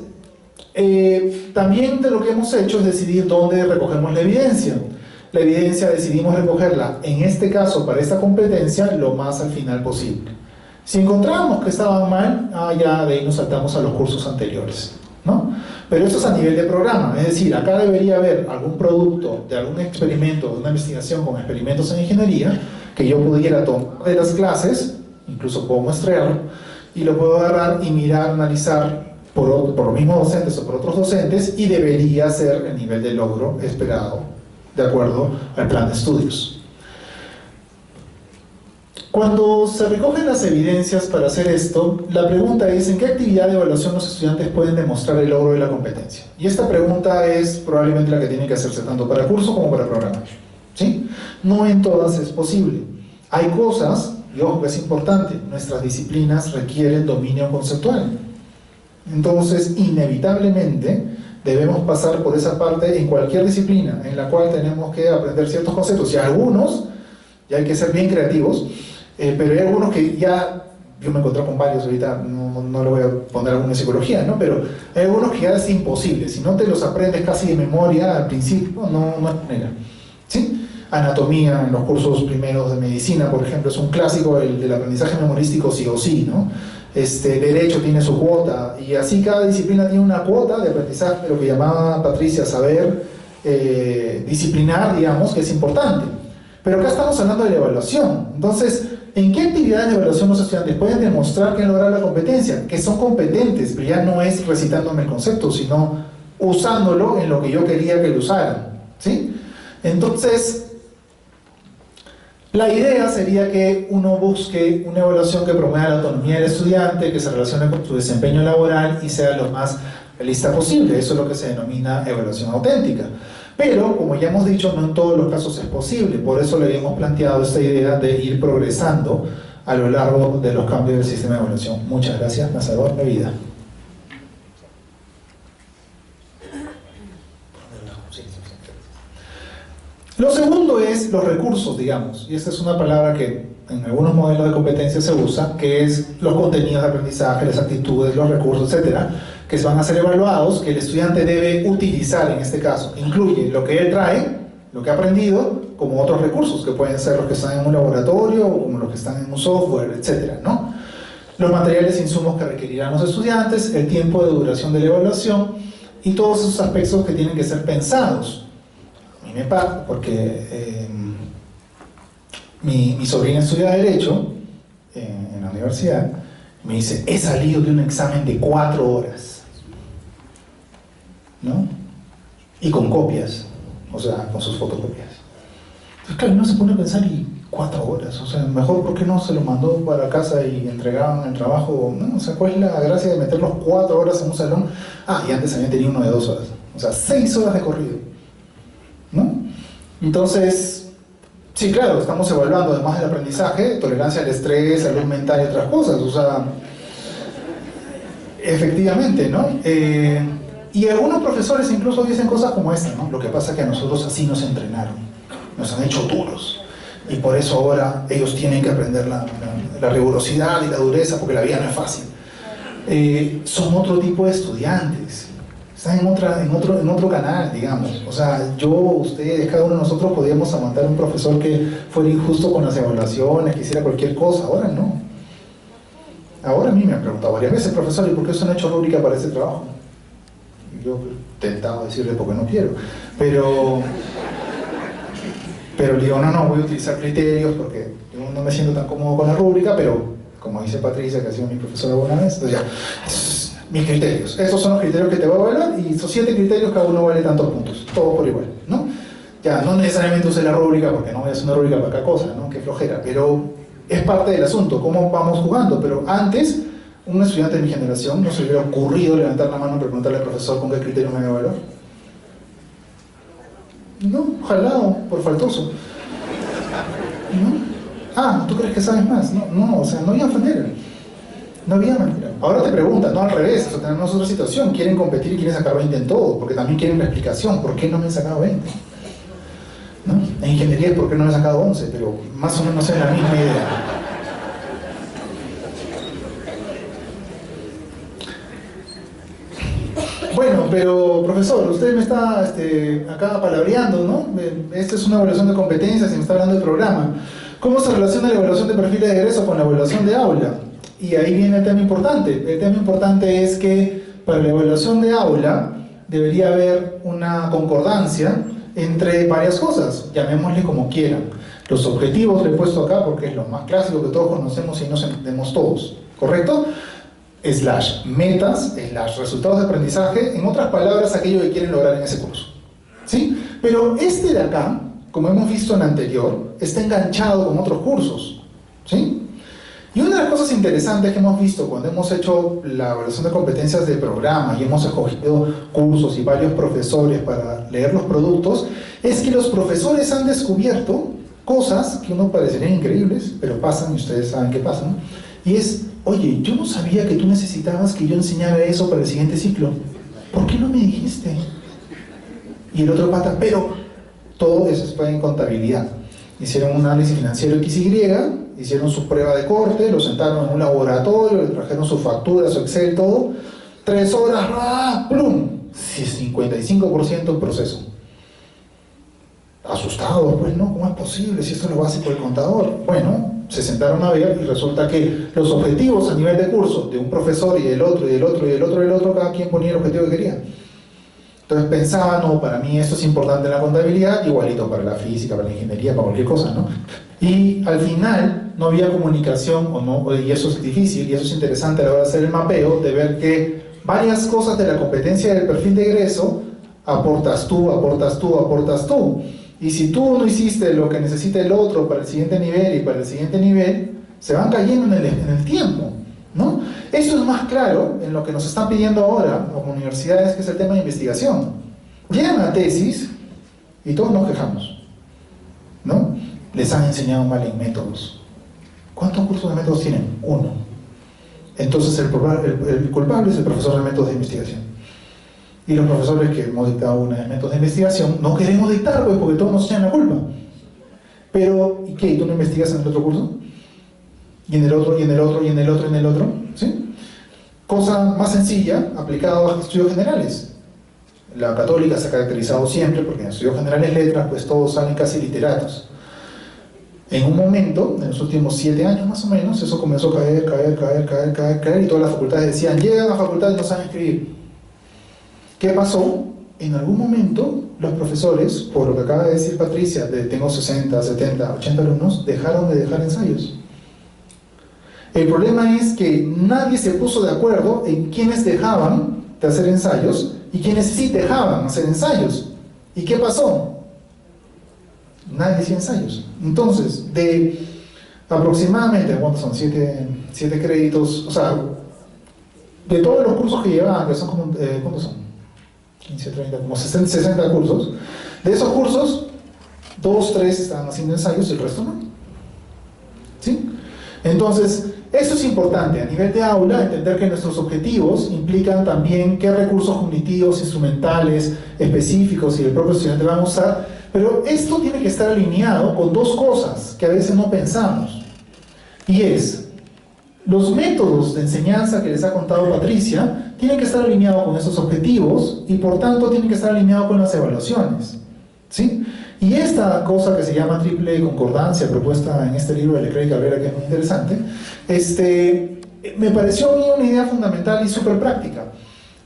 también de lo que hemos hecho es decidir dónde recogemos la evidencia. La evidencia decidimos recogerla, en este caso para esta competencia, lo más al final posible. Si encontramos que estaban mal, ya de ahí nos saltamos a los cursos anteriores, ¿no? Pero esto es a nivel de programa, es decir, acá debería haber algún producto de algún experimento, de una investigación con experimentos en ingeniería, que yo pudiera tomar de las clases, incluso puedo muestrearlo, y lo puedo agarrar y mirar, analizar por los mismos docentes o por otros docentes, y debería ser el nivel de logro esperado, de acuerdo al plan de estudios. Cuando se recogen las evidencias para hacer esto, la pregunta es: ¿en qué actividad de evaluación los estudiantes pueden demostrar el logro de la competencia? Y esta pregunta es probablemente la que tiene que hacerse tanto para curso como para programa, ¿sí? No en todas es posible. Hay cosas, y ojo que es importante, nuestras disciplinas requieren dominio conceptual. Entonces, inevitablemente, debemos pasar por esa parte en cualquier disciplina en la cual tenemos que aprender ciertos conceptos. Y algunos, ya hay que ser bien creativos, pero hay algunos que ya, yo me encontré con varios ahorita, no le voy a poner alguna psicología, ¿no? Pero hay algunos que ya es imposible. Si no te los aprendes casi de memoria al principio, no hay manera, ¿sí? Anatomía en los cursos primeros de medicina, por ejemplo, es un clásico del aprendizaje memorístico sí o sí, ¿no? Derecho tiene su cuota, y así cada disciplina tiene una cuota de aprendizaje, lo que llamaba Patricia saber disciplinar, digamos, que es importante. Pero acá estamos hablando de la evaluación. Entonces, ¿en qué actividades de evaluación los estudiantes pueden demostrar que han logrado la competencia? Que son competentes, pero ya no es recitándome el concepto, sino usándolo en lo que yo quería que lo usaran, ¿sí? Entonces, la idea sería que uno busque una evaluación que promueva la autonomía del estudiante, que se relacione con su desempeño laboral y sea lo más realista posible. Eso es lo que se denomina evaluación auténtica. Pero, como ya hemos dicho, no en todos los casos es posible. Por eso le habíamos planteado esta idea de ir progresando a lo largo de los cambios del sistema de evaluación. Muchas gracias, me salvó la vida. Lo segundo es los recursos, digamos, y esta es una palabra que en algunos modelos de competencia se usa, que es los contenidos de aprendizaje, las actitudes, los recursos, etcétera, que van a ser evaluados, que el estudiante debe utilizar en este caso. Incluye lo que él trae, lo que ha aprendido, como otros recursos, que pueden ser los que están en un laboratorio, o como los que están en un software, etcétera, ¿no? Los materiales e insumos que requerirán los estudiantes, el tiempo de duración de la evaluación, y todos esos aspectos que tienen que ser pensados. Me pasa porque mi sobrina estudia Derecho en la universidad. Me dice: he salido de un examen de 4 horas, ¿no? Y con copias, o sea, con sus fotocopias. Entonces, claro, uno se pone a pensar: y 4 horas, o sea, mejor, ¿por qué no se lo mandó para casa y entregaban el trabajo? ¿No? O sea, ¿cuál es la gracia de meterlos 4 horas en un salón? Y antes habían tenido uno de 2 horas, o sea, 6 horas de corrido, ¿no? Entonces, sí, claro, estamos evaluando además del aprendizaje, tolerancia al estrés, salud mental y otras cosas, o sea, efectivamente, ¿no? Y algunos profesores incluso dicen cosas como esta, ¿no? Lo que pasa es que a nosotros así nos entrenaron, nos han hecho duros. y por eso ahora ellos tienen que aprender la rigurosidad y la dureza, porque la vida no es fácil. Son otro tipo de estudiantes, están en otro canal, digamos. O sea, yo, ustedes, cada uno de nosotros podíamos aguantar un profesor que fuera injusto con las evaluaciones, que hiciera cualquier cosa. Ahora no. Ahora a mí me han preguntado varias veces, profesor, ¿y por qué usted no ha hecho rúbrica para ese trabajo? Y yo he tentado decirle porque no quiero, pero le digo, no, voy a utilizar criterios porque yo no me siento tan cómodo con la rúbrica, pero como dice Patricia, que ha sido mi profesora alguna vez, entonces ya, mis criterios, esos son los criterios que te voy a evaluar, y esos 7 criterios cada uno vale tantos puntos, todos por igual, ¿no? Ya, no necesariamente use la rúbrica, porque no voy a hacer una rúbrica para cada cosa, ¿no? Qué flojera, pero es parte del asunto, cómo vamos jugando. Pero antes, un estudiante de mi generación no se le hubiera ocurrido levantar la mano y preguntarle al profesor con qué criterio me va a evaluar. No, jalado, por faltoso. ¿No? Ah, ¿tú crees que sabes más? No, o sea, no había manera. No había manera. Ahora te preguntan, no al revés, o sea, tenemos otra situación, quieren competir y quieren sacar 20 en todo, porque también quieren la explicación, ¿por qué no me han sacado 20? ¿No? En ingeniería es por qué no me he sacado 11, pero más o menos es la misma idea. Bueno, pero profesor, usted me está acá palabreando, ¿no? Esta es una evaluación de competencias y me está hablando del programa. ¿Cómo se relaciona la evaluación de perfiles de egreso con la evaluación de aula? Y ahí viene el tema importante. El tema importante es que para la evaluación de aula debería haber una concordancia entre varias cosas, llamémosle como quieran. Los objetivos le he puesto acá porque es lo más clásico que todos conocemos y nos entendemos todos, ¿correcto? Slash metas, slash resultados de aprendizaje, en otras palabras, aquello que quieren lograr en ese curso, ¿sí? Pero este de acá, como hemos visto en el anterior, está enganchado con otros cursos, ¿sí? Y una de las cosas interesantes que hemos visto cuando hemos hecho la evaluación de competencias de programa y hemos escogido cursos y varios profesores para leer los productos, es que los profesores han descubierto cosas que uno parecerían increíbles, pero pasan y ustedes saben que pasan, y es, oye, yo no sabía que tú necesitabas que yo enseñara eso para el siguiente ciclo, ¿por qué no me dijiste? Y el otro pata, pero todo eso fue en contabilidad. Hicieron un análisis financiero XY, hicieron su prueba de corte, lo sentaron en un laboratorio, le trajeron su factura, su Excel, todo. 3 horas, ¡ah! ¡Plum! 55% en proceso. Asustados, pues, ¿no? ¿Cómo es posible? Si esto es lo básico del contador. Bueno, se sentaron a ver y resulta que los objetivos a nivel de curso de un profesor y del otro, y del otro, y del otro, y del otro, cada quien ponía el objetivo que quería. Entonces pensaba, no, para mí esto es importante en la contabilidad, igualito para la física, para la ingeniería, para cualquier cosa, ¿no? Y al final no había comunicación, o no, y eso es difícil, y eso es interesante a la hora de hacer el mapeo, de ver que varias cosas de la competencia del perfil de egreso aportas tú, aportas tú, aportas tú. Y si tú no hiciste lo que necesita el otro para el siguiente nivel y para el siguiente nivel, se van cayendo en el tiempo, ¿no? Eso es más claro en lo que nos están pidiendo ahora como universidades, que es el tema de investigación. Llegan a tesis y todos nos quejamos, ¿no? Les han enseñado mal en métodos. ¿Cuántos cursos de métodos tienen? 1. Entonces el culpable es el profesor de métodos de investigación. Y los profesores que hemos dictado una de métodos de investigación no queremos dictar, pues, porque todos nos echan la culpa. Pero, ¿y qué? ¿Y tú no investigas en el otro curso? Y en el otro, y en el otro, y en el otro, y en el otro, ¿sí? Cosa más sencilla, aplicada a estudios generales. La católica se ha caracterizado siempre, porque en estudios generales letras, pues todos salen casi literatos. En un momento, en los últimos 7 años más o menos, eso comenzó a caer, y todas las facultades decían, llegan a las facultades y no saben escribir. ¿Qué pasó? En algún momento, los profesores, por lo que acaba de decir Patricia, tengo 60, 70, 80 alumnos, dejaron de dejar ensayos. El problema es que nadie se puso de acuerdo en quiénes dejaban de hacer ensayos y quiénes sí dejaban hacer ensayos. ¿Y qué pasó? Nadie hacía ensayos. Entonces, de aproximadamente, ¿cuántos son? 7 créditos, o sea, de todos los cursos que llevaban, que son como, ¿cuántos son? 15, 30, como 60 cursos. De esos cursos, 2, 3 estaban haciendo ensayos y el resto no. ¿Sí? Entonces, eso es importante a nivel de aula, entender que nuestros objetivos implican también qué recursos cognitivos, instrumentales, específicos y el propio estudiante va a usar, pero esto tiene que estar alineado con dos cosas que a veces no pensamos, y es, los métodos de enseñanza que les ha contado Patricia tienen que estar alineados con esos objetivos y por tanto tienen que estar alineados con las evaluaciones, ¿sí? Y esta cosa que se llama triple concordancia, propuesta en este libro de Leclerc y Cabrera, que es muy interesante, me pareció a mí una idea fundamental y súper práctica.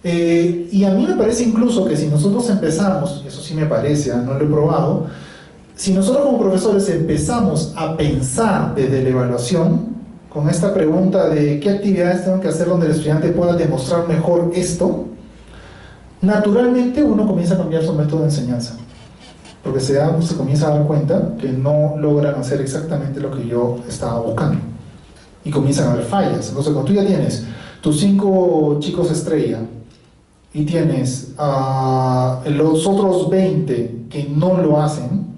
Y a mí me parece incluso que si nosotros empezamos, y eso sí me parece, no lo he probado, si nosotros como profesores empezamos a pensar desde la evaluación, con esta pregunta de qué actividades tengo que hacer donde el estudiante pueda demostrar mejor esto, naturalmente uno comienza a cambiar su método de enseñanza. Porque se comienza a dar cuenta que no logran hacer exactamente lo que yo estaba buscando. Y comienzan a haber fallas. Entonces, cuando tú ya tienes tus 5 chicos estrella y tienes los otros 20 que no lo hacen,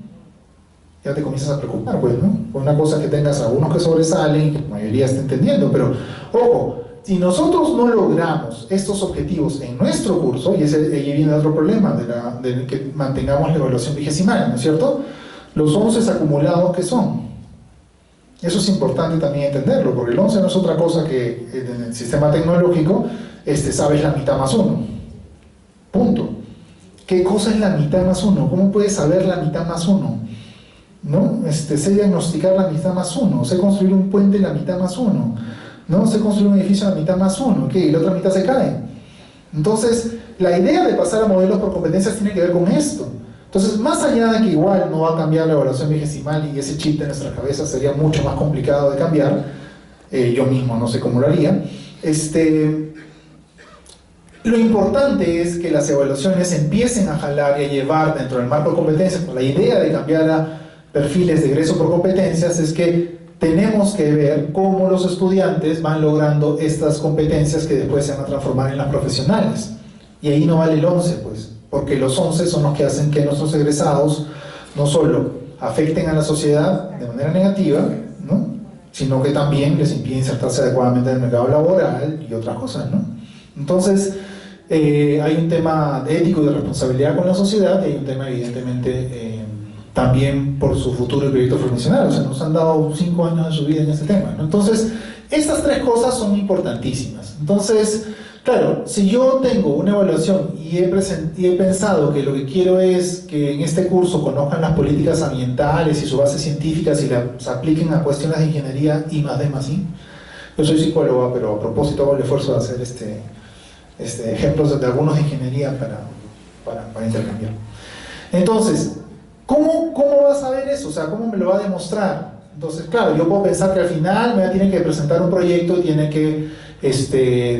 ya te comienzas a preocupar, pues, ¿no? Por una cosa que tengas algunos que sobresalen, que la mayoría está entendiendo, pero, ojo, si nosotros no logramos estos objetivos en nuestro curso, y ahí viene otro problema de que mantengamos la evaluación vigesimal, ¿no es cierto? Los 11 acumulados, ¿qué son? Eso es importante también entenderlo, porque el 11 no es otra cosa que en el sistema tecnológico, sabes la mitad más 1. Punto. ¿Qué cosa es la mitad más 1? ¿Cómo puedes saber la mitad más 1? ¿No? Sé diagnosticar la mitad más 1, sé construir un puente la mitad más 1, ¿no? Sé construir un edificio a la mitad más 1, ¿qué? Y la otra mitad se cae. Entonces, la idea de pasar a modelos por competencias tiene que ver con esto. Entonces, más allá de que igual no va a cambiar la evaluación vigesimal y ese chip de nuestra cabeza sería mucho más complicado de cambiar, yo mismo no sé cómo lo haría, lo importante es que las evaluaciones empiecen a jalar y a llevar dentro del marco de competencias. La idea de cambiar a perfiles de egreso por competencias es que tenemos que ver cómo los estudiantes van logrando estas competencias que después se van a transformar en las profesionales. Y ahí no vale el 11, pues, porque los 11 son los que hacen que nuestros egresados no solo afecten a la sociedad de manera negativa, ¿no? Sino que también les impiden insertarse adecuadamente en el mercado laboral y otras cosas, ¿no? Entonces, hay un tema ético y de responsabilidad con la sociedad, y hay un tema evidentemente también por su futuro y proyecto profesional. O sea, nos han dado 5 años de su vida en este tema, ¿no? Entonces, estas 3 cosas son importantísimas. Entonces, claro, si yo tengo una evaluación y he pensado que lo que quiero es que en este curso conozcan las políticas ambientales y sus bases científicas y las apliquen a cuestiones de ingeniería y más I. Yo soy psicólogo, pero a propósito hago el esfuerzo de hacer ejemplos de algunos de ingeniería para intercambiar. Entonces, ¿cómo vas a ver eso? O sea, ¿cómo me lo va a demostrar? Entonces, claro, yo puedo pensar que al final me tiene que presentar un proyecto y tiene que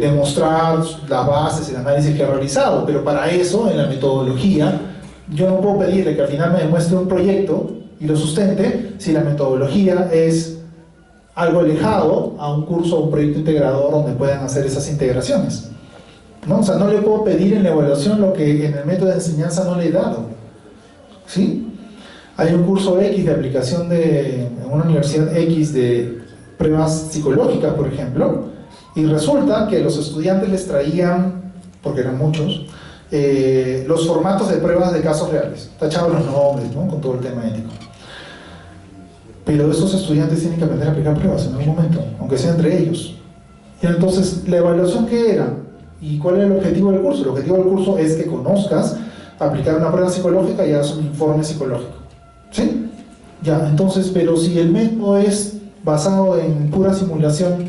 demostrar las bases, el análisis que ha realizado, pero para eso, en la metodología, yo no puedo pedirle que al final me demuestre un proyecto y lo sustente si la metodología es algo alejado a un curso o un proyecto integrador donde puedan hacer esas integraciones, ¿no? O sea, no le puedo pedir en la evaluación lo que en el método de enseñanza no le he dado, ¿sí? Hay un curso X de aplicación en una universidad X de pruebas psicológicas, por ejemplo, y resulta que los estudiantes les traían, porque eran muchos, los formatos de pruebas de casos reales, tachados los nombres, ¿no? Con todo el tema ético. Pero esos estudiantes tienen que aprender a aplicar pruebas en algún momento, aunque sea entre ellos. Y entonces, ¿la evaluación qué era? ¿Y cuál era el objetivo del curso? El objetivo del curso es que conozcas aplicar una prueba psicológica y hagas un informe psicológico, ¿sí? Ya, entonces, pero si el método es basado en pura simulación,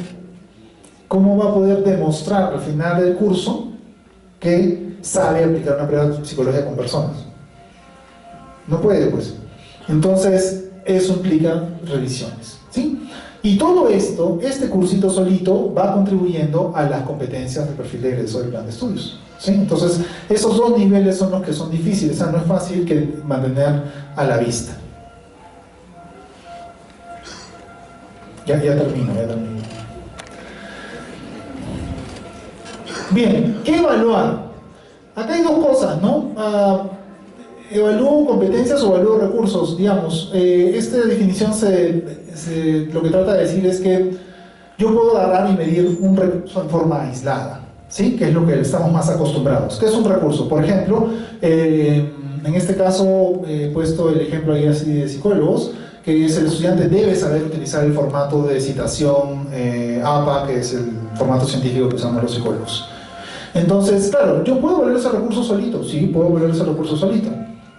¿cómo va a poder demostrar al final del curso que sabe aplicar una prueba psicológica con personas? No puede, pues. Entonces, eso implica revisiones, ¿sí? Y todo esto, este cursito solito, va contribuyendo a las competencias del perfil de egreso del plan de estudios, ¿sí? Entonces, esos 2 niveles son los que son difíciles, o sea, no es fácil que mantener a la vista. Ya termino. Bien, ¿qué evaluar? Acá hay 2 cosas, ¿no? ¿Evalúo competencias o evalúo recursos? Digamos, esta definición lo que trata de decir es que yo puedo agarrar y medir un recurso en forma aislada, ¿sí? Que es lo que estamos más acostumbrados. ¿Qué es un recurso? Por ejemplo, en este caso he puesto el ejemplo ahí así de psicólogos, que es el estudiante debe saber utilizar el formato de citación APA, que es el formato científico que usamos los psicólogos. Entonces, claro, yo puedo volver ese recurso solito, sí, puedo volver ese recurso solito,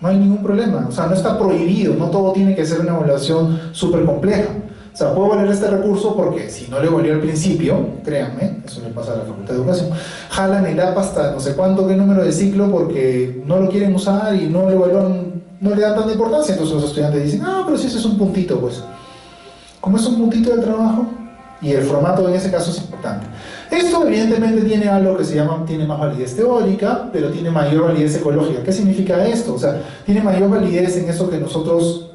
no hay ningún problema, o sea, no está prohibido, no todo tiene que ser una evaluación súper compleja. O sea, puedo valer este recurso porque si no le volví al principio, créanme, eso le pasa a la Facultad de Educación, jalan el APA hasta no sé cuánto, qué número de ciclo porque no lo quieren usar y no le evalúan, no le dan tanta importancia, entonces los estudiantes dicen, ah, pero si ese es un puntito, pues. Como es un puntito del trabajo, y el formato en ese caso es importante. Esto evidentemente tiene algo que se llama, tiene más validez teórica, pero tiene mayor validez ecológica. ¿Qué significa esto? O sea, tiene mayor validez en eso que nosotros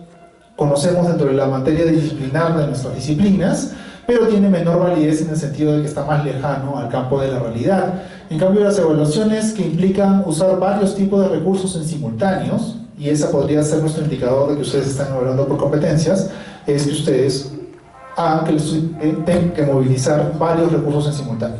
conocemos dentro de la materia disciplinar de nuestras disciplinas, pero tiene menor validez en el sentido de que está más lejano al campo de la realidad. En cambio, las evaluaciones que implican usar varios tipos de recursos en simultáneos, y esa podría ser nuestro indicador de que ustedes están evaluando por competencias, es que ustedes hagan que el estudiante tenga que movilizar varios recursos en simultáneo.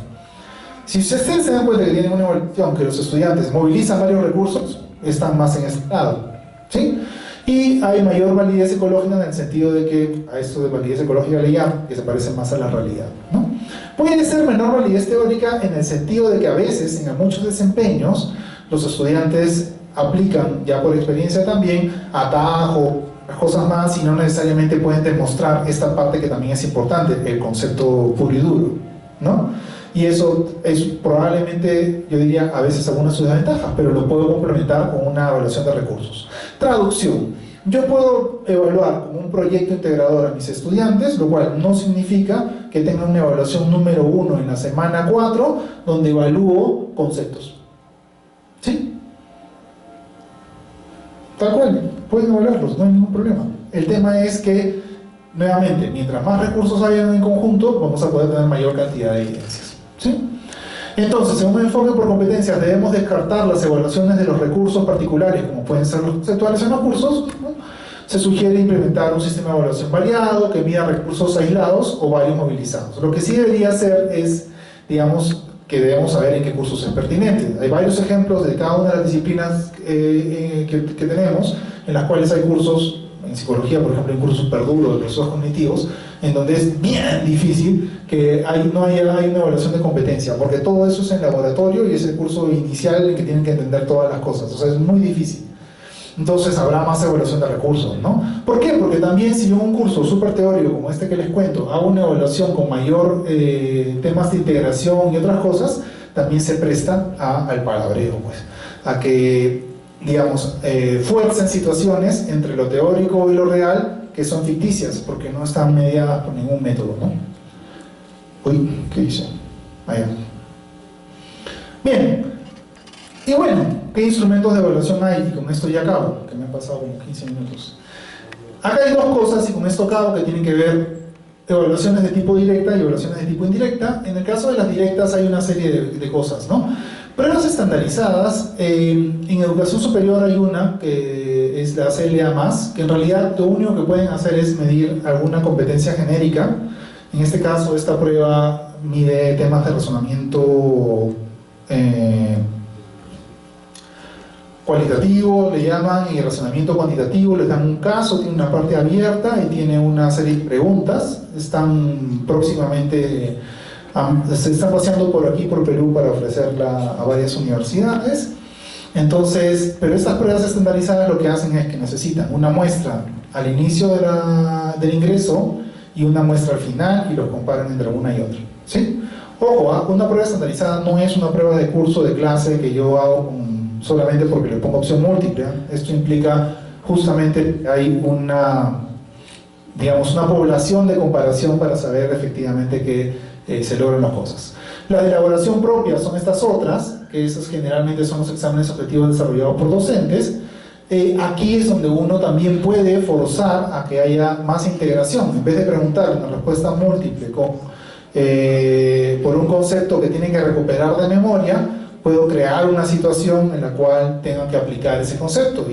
Si ustedes se dan cuenta que tienen una evaluación que los estudiantes movilizan varios recursos, están más en este lado, ¿sí? Y hay mayor validez ecológica en el sentido de que a esto de validez ecológica le llaman, que se parece más a la realidad, ¿no? Puede ser menor validez teórica en el sentido de que a veces, en muchos desempeños, los estudiantes aplican, ya por experiencia también, atajo, cosas más, y no necesariamente pueden demostrar esta parte que también es importante, el concepto puro y duro, ¿no? Y eso es probablemente, yo diría, a veces alguna de sus ventajas, pero lo puedo complementar con una evaluación de recursos. Traducción. Yo puedo evaluar como un proyecto integrador a mis estudiantes, lo cual no significa que tengan una evaluación número 1 en la semana 4, donde evalúo conceptos. ¿Sí? Tal cual, pueden evaluarlos, no hay ningún problema. El tema es que, nuevamente, mientras más recursos hayan en conjunto, vamos a poder tener mayor cantidad de evidencias. ¿Sí? Entonces, en un enfoque por competencias debemos descartar las evaluaciones de los recursos particulares, como pueden ser los conceptuales en los cursos, ¿no? Se sugiere implementar un sistema de evaluación variado que mida recursos aislados o varios movilizados. Lo que sí debería hacer es, digamos, que debemos saber en qué cursos es pertinente. Hay varios ejemplos de cada una de las disciplinas que tenemos, en las cuales hay cursos, en psicología, por ejemplo, hay un curso súper duro de procesos cognitivos, en donde es bien difícil que no haya una evaluación de competencia, porque todo eso es en laboratorio y es el curso inicial en que tienen que entender todas las cosas, o sea, es muy difícil. Entonces habrá más evaluación de recursos, ¿no? ¿Por qué? Porque también si yo en un curso súper teórico como este que les cuento hago una evaluación con mayor temas de integración y otras cosas, también se presta al palabreo, pues, a que, digamos, fuercen situaciones entre lo teórico y lo real que son ficticias, porque no están mediadas por ningún método, ¿no? Uy, ¿qué hice? Allá. Bien, y bueno, ¿qué instrumentos de evaluación hay? Y con esto ya acabo, que me han pasado como 15 minutos. Acá hay dos cosas, y con esto acabo, que tienen que ver evaluaciones de tipo directa y evaluaciones de tipo indirecta. En el caso de las directas hay una serie de cosas, ¿no? Pruebas estandarizadas, en educación superior hay una que es la CLA+, que en realidad lo único que pueden hacer es medir alguna competencia genérica. En este caso esta prueba mide temas de razonamiento cualitativo, le llaman, y razonamiento cuantitativo, les dan un caso, tiene una parte abierta y tiene una serie de preguntas. Están próximamente, se están paseando por aquí, por Perú, para ofrecerla a varias universidades. Entonces, pero estas pruebas estandarizadas lo que hacen es que necesitan una muestra al inicio del ingreso y una muestra al final, y los comparan entre una y otra, ¿sí? Ojo, una prueba estandarizada no es una prueba de curso, de clase, que yo hago solamente porque le pongo opción múltiple. Esto implica justamente que hay digamos, una población de comparación para saber efectivamente que se logran las cosas. La de elaboración propia son estas otras, que esas generalmente son los exámenes objetivos desarrollados por docentes. Aquí es donde uno también puede forzar a que haya más integración. En vez de preguntar una respuesta múltiple por un concepto que tienen que recuperar de memoria, puedo crear una situación en la cual tengan que aplicar ese concepto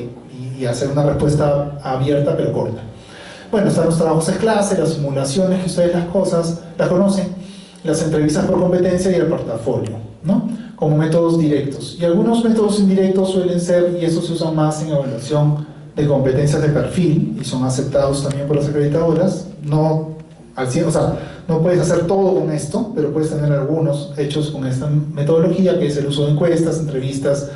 y hacer una respuesta abierta pero corta. Bueno, están los trabajos de clase, las simulaciones, que ustedes las conocen. las entrevistas por competencia y el portafolio, ¿no? Como métodos directos. Y algunos métodos indirectos suelen ser, y eso se usa más en evaluación de competencias de perfil, y son aceptados también por las acreditadoras, no al 100, o sea, no puedes hacer todo con esto, pero puedes tener algunos hechos con esta metodología, que es el uso de encuestas, entrevistas,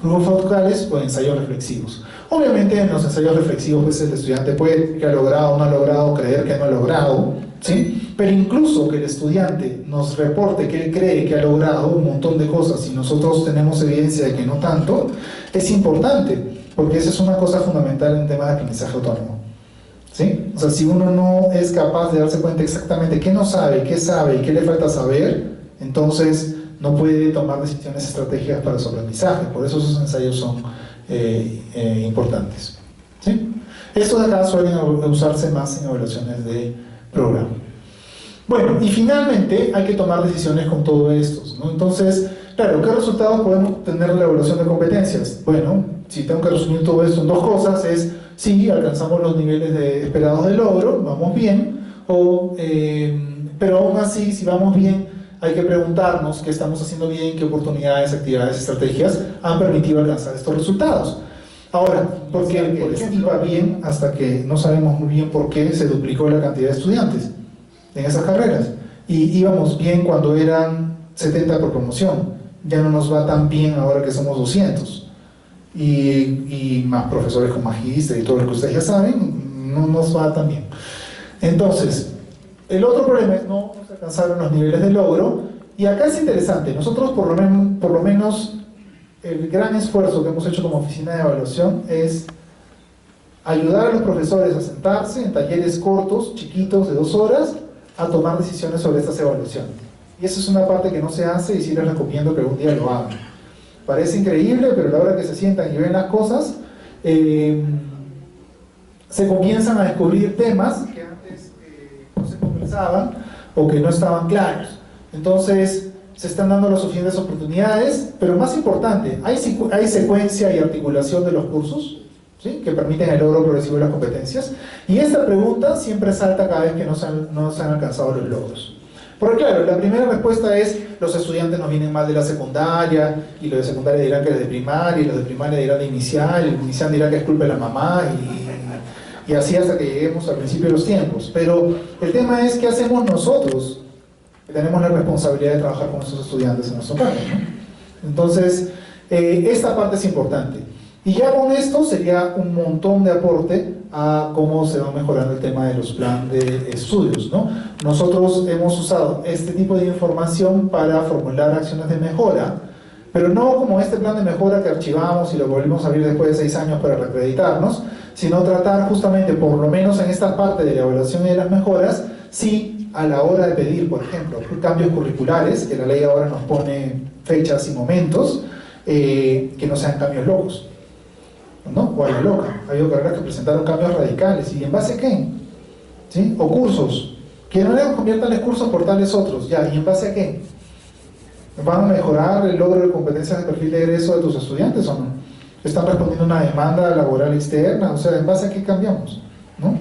grupos focales o ensayos reflexivos. Obviamente en los ensayos reflexivos pues el estudiante puede que ha logrado o no ha logrado, creer que no ha logrado, ¿sí? Pero incluso que el estudiante nos reporte que él cree que ha logrado un montón de cosas y nosotros tenemos evidencia de que no tanto, es importante, porque esa es una cosa fundamental en temas de aprendizaje autónomo, ¿sí? O sea, si uno no es capaz de darse cuenta exactamente qué no sabe y qué le falta saber, entonces no puede tomar decisiones estratégicas para su aprendizaje. Por eso esos ensayos son importantes, ¿sí? Estos de acá suelen usarse más en evaluaciones de programa. Bueno, y finalmente hay que tomar decisiones con todo esto, ¿no? Entonces, claro, ¿qué resultados podemos tener en la evaluación de competencias? Bueno, si tengo que resumir todo esto en dos cosas, es si alcanzamos los niveles esperados de logro, vamos bien, pero aún así, si vamos bien, hay que preguntarnos qué estamos haciendo bien, qué oportunidades, actividades, estrategias han permitido alcanzar estos resultados. Ahora, porque por ejemplo iba bien hasta que no sabemos muy bien por qué se duplicó la cantidad de estudiantes en esas carreras, y íbamos bien cuando eran 70 por promoción, ya no nos va tan bien ahora que somos 200 y más profesores con magíster y todo lo que ustedes ya saben, no nos va tan bien. Entonces, el otro problema es no se alcanzaron los niveles de logro, y acá es interesante, nosotros por lo menos el gran esfuerzo que hemos hecho como oficina de evaluación es ayudar a los profesores a sentarse en talleres cortos, chiquitos, de 2 horas, a tomar decisiones sobre estas evaluaciones. Y eso es una parte que no se hace y sí les recomiendo que algún día lo hagan. Parece increíble, pero a la hora que se sientan y ven las cosas, se comienzan a descubrir temas que antes no se conversaban o que no estaban claros. Entonces, se están dando las suficientes oportunidades, pero más importante, hay secuencia y articulación de los cursos, ¿sí?, que permiten el logro progresivo de las competencias, y esta pregunta siempre salta cada vez que no se han alcanzado los logros. Porque claro, la primera respuesta es: los estudiantes nos vienen mal de la secundaria, y los de secundaria dirán que es de primaria, y los de primaria dirán de inicial, y el inicial dirá que es culpa de la mamá, y así hasta que lleguemos al principio de los tiempos. Pero el tema es: ¿qué hacemos nosotros? Que tenemos la responsabilidad de trabajar con esos estudiantes en nuestro cargo, ¿no? Entonces, esta parte es importante. Y ya con esto sería un montón de aporte a cómo se va mejorando el tema de los planes de estudios, ¿no? Nosotros hemos usado este tipo de información para formular acciones de mejora, pero no como este plan de mejora que archivamos y lo volvemos a abrir después de 6 años para reacreditarnos, sino tratar justamente, por lo menos en esta parte de la evaluación y de las mejoras, sí, a la hora de pedir, por ejemplo, cambios curriculares, que la ley ahora nos pone fechas y momentos, que no sean cambios locos, ¿no? O a la loca. Ha habido carreras que presentaron cambios radicales, ¿y en base a qué? ¿Sí? O cursos, que no le conviertan los cursos por tales otros, ya, ¿y en base a qué? ¿Van a mejorar el logro de competencias de perfil de egreso de tus estudiantes o no? ¿Están respondiendo a una demanda laboral externa? O sea, ¿en base a qué cambiamos? ¿No?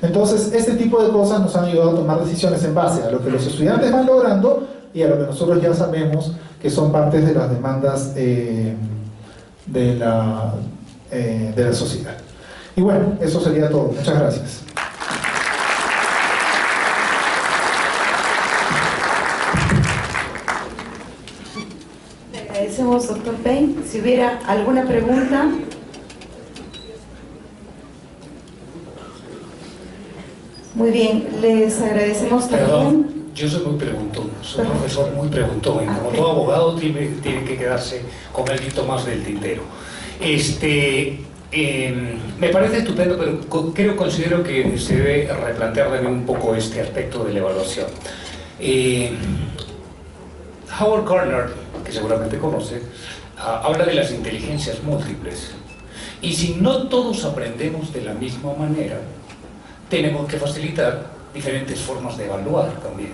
Entonces, este tipo de cosas nos han ayudado a tomar decisiones en base a lo que los estudiantes van logrando y a lo que nosotros ya sabemos que son partes de las demandas de la sociedad. Y bueno, eso sería todo. Muchas gracias. Le agradecemos, doctor Payne. Si hubiera alguna pregunta. Muy bien, les agradecemos también. Perdón, yo soy muy preguntón, soy profesor muy preguntón, y como todo abogado tiene que quedarse con el grito más del tintero. Me parece estupendo, pero considero que se debe replantear también un poco este aspecto de la evaluación. Howard Gardner, que seguramente conoce, habla de las inteligencias múltiples. Y si no todos aprendemos de la misma manera, tenemos que facilitar diferentes formas de evaluar también.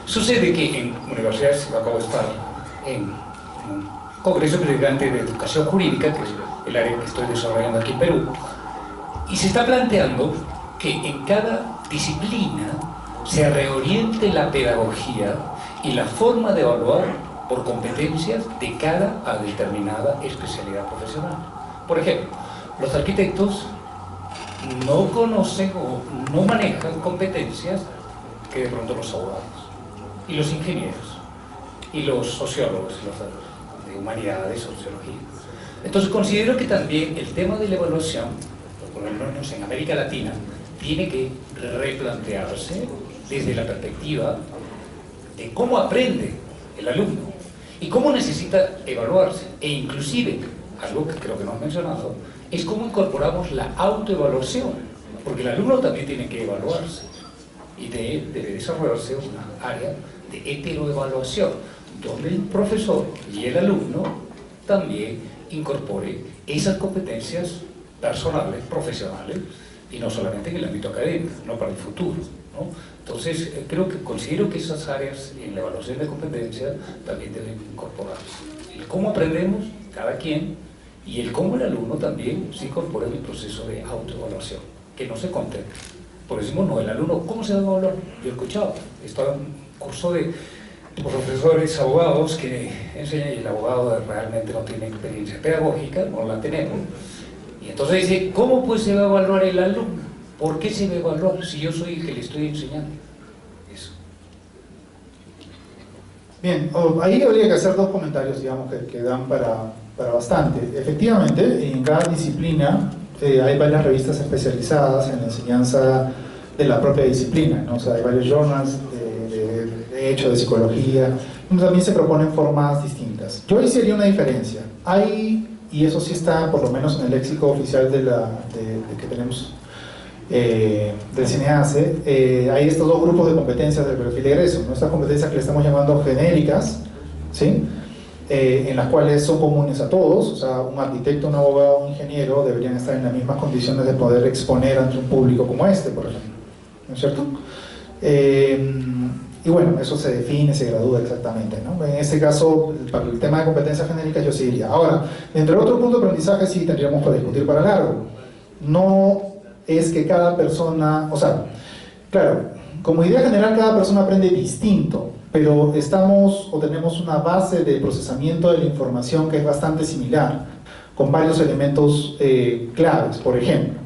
Sucede que en universidades, acabo de estar en un congreso precisamente de educación jurídica, que es el área que estoy desarrollando aquí en Perú, y se está planteando que en cada disciplina se reoriente la pedagogía y la forma de evaluar por competencias de cara a determinada especialidad profesional. Por ejemplo, los arquitectos no conocen o no manejan competencias que de pronto los abogados, y los ingenieros, y los sociólogos, los de humanidades, sociología. Entonces considero que también el tema de la evaluación, por lo menos en América Latina, tiene que replantearse desde la perspectiva de cómo aprende el alumno y cómo necesita evaluarse, e inclusive, algo que creo que no han mencionado, es cómo incorporamos la autoevaluación, porque el alumno también tiene que evaluarse y debe desarrollarse una área de heteroevaluación, donde el profesor y el alumno también incorpore esas competencias personales, profesionales, y no solamente en el ámbito académico, no para el futuro, ¿no? Entonces, considero que esas áreas en la evaluación de competencias también deben incorporarse. El cómo aprendemos, cada quien, y el cómo el alumno también se incorpora en el proceso de autoevaluación, que no se contempla. Por eso no, el alumno, ¿cómo se va a evaluar? Yo he escuchado, estaba en un curso de profesores abogados que enseñan, y el abogado realmente no tiene experiencia pedagógica, no la tenemos, y entonces dice, ¿cómo pues se va a evaluar el alumno? ¿Por qué se va a evaluar si yo soy el que le estoy enseñando? Eso. Bien, ahí habría que hacer dos comentarios, digamos, que dan para bastante. Efectivamente, en cada disciplina hay varias revistas especializadas en la enseñanza de la propia disciplina, ¿no? O sea, hay varios journals de derecho, de psicología, donde también se proponen formas distintas. Yo ahí sería una diferencia. Hay, y eso sí está por lo menos en el léxico oficial de que tenemos del CNEACE, hay estos dos grupos de competencias del perfil de egreso, ¿no? Estas competencias que le estamos llamando genéricas, ¿sí? En las cuales son comunes a todos, o sea, un arquitecto, un abogado, un ingeniero deberían estar en las mismas condiciones de poder exponer ante un público como este, por ejemplo, ¿no es cierto? Y bueno, eso se define, se gradúa exactamente, ¿no? En este caso, para el tema de competencias genéricas yo sí diría. Ahora, entre otro punto de aprendizaje sí tendríamos para discutir para largo. No es que cada persona, o sea, claro, como idea general cada persona aprende distinto, pero estamos o tenemos una base de procesamiento de la información que es bastante similar, con varios elementos claves. Por ejemplo,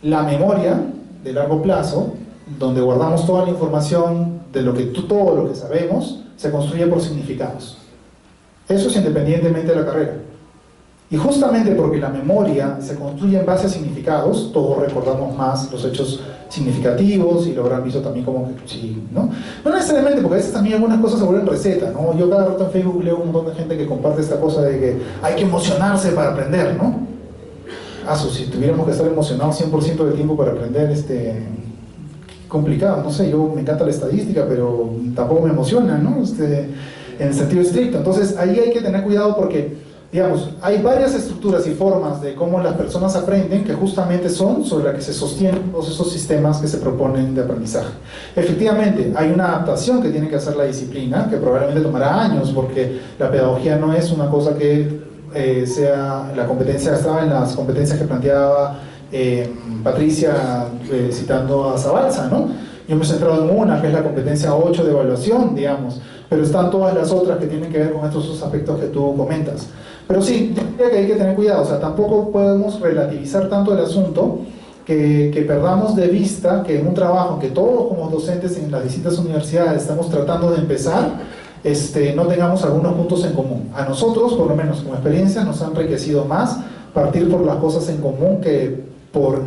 la memoria de largo plazo, donde guardamos toda la información de todo lo que sabemos, se construye por significados. Eso es independientemente de la carrera. Y justamente porque la memoria se construye en base a significados, todos recordamos más los hechos significativos, y lo habrán visto también como que sí, ¿no? No necesariamente, porque a veces también algunas cosas se vuelven receta, ¿no? Yo cada rato en Facebook leo un montón de gente que comparte esta cosa de que hay que emocionarse para aprender, ¿no? Si tuviéramos que estar emocionados 100% del tiempo para aprender, complicado, no sé, yo me encanta la estadística, pero tampoco me emociona, ¿no? En el sentido estricto. Entonces ahí hay que tener cuidado porque, digamos, hay varias estructuras y formas de cómo las personas aprenden que justamente son sobre las que se sostienen todos esos sistemas que se proponen de aprendizaje. Efectivamente, hay una adaptación que tiene que hacer la disciplina, que probablemente tomará años, porque la pedagogía no es una cosa que sea la competencia, estaba en las competencias que planteaba Patricia, citando a Zabalza, ¿no? Yo me he centrado en una, que es la competencia 8 de evaluación, digamos, pero están todas las otras que tienen que ver con estos aspectos que tú comentas. Pero sí, yo creo que hay que tener cuidado, o sea, tampoco podemos relativizar tanto el asunto que perdamos de vista que en un trabajo que todos como docentes en las distintas universidades estamos tratando de empezar, no tengamos algunos puntos en común. A nosotros, por lo menos como experiencia, nos han enriquecido más partir por las cosas en común que por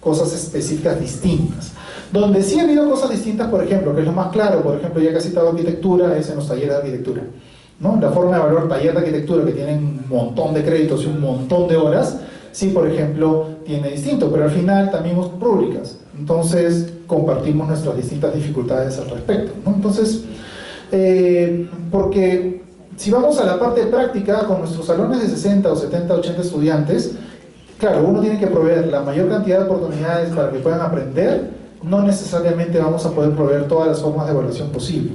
cosas específicas distintas. Donde sí ha habido cosas distintas, por ejemplo, que es lo más claro, por ejemplo, ya que he citado arquitectura, es en los talleres de arquitectura, ¿no? La forma de evaluar taller de arquitectura, que tienen un montón de créditos y un montón de horas, sí, por ejemplo, tiene distinto, pero al final también son públicas. Entonces, compartimos nuestras distintas dificultades al respecto, ¿no? Entonces, porque si vamos a la parte práctica, con nuestros salones de 60 o 70, 80 estudiantes, claro, uno tiene que proveer la mayor cantidad de oportunidades para que puedan aprender, no necesariamente vamos a poder proveer todas las formas de evaluación posible,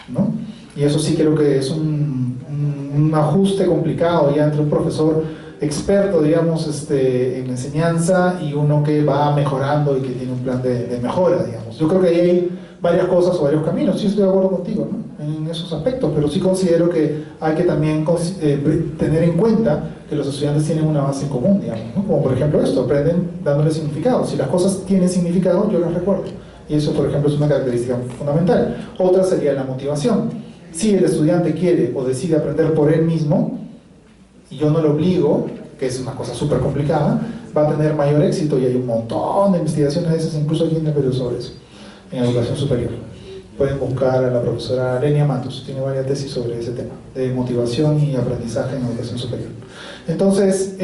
¿no? Y eso sí creo que es un ajuste complicado ya entre un profesor experto, digamos, en enseñanza y uno que va mejorando y que tiene un plan de mejora, digamos. Yo creo que ahí hay varias cosas o varios caminos. Sí, estoy de acuerdo contigo, ¿no?, en esos aspectos, pero sí considero que hay que también tener en cuenta que los estudiantes tienen una base en común, digamos, ¿no? Como por ejemplo esto, aprenden dándole significado. Si las cosas tienen significado, yo las recuerdo. Y eso, por ejemplo, es una característica fundamental. Otra sería la motivación. Si el estudiante quiere o decide aprender por él mismo, y yo no lo obligo, que es una cosa súper complicada, va a tener mayor éxito, y hay un montón de investigaciones de esas, incluso aquí en el Perú, sobre eso, en educación superior. Pueden buscar a la profesora Lenia Matos, tiene varias tesis sobre ese tema, de motivación y aprendizaje en educación superior. Entonces,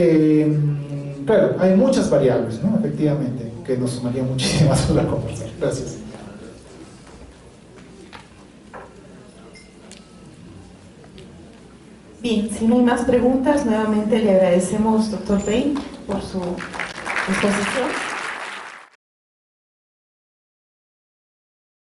claro, hay muchas variables, ¿no?, efectivamente, que nos sumaría muchísimas para conversar. Gracias. Bien, si no hay más preguntas, nuevamente le agradecemos, doctor Payne, por su exposición.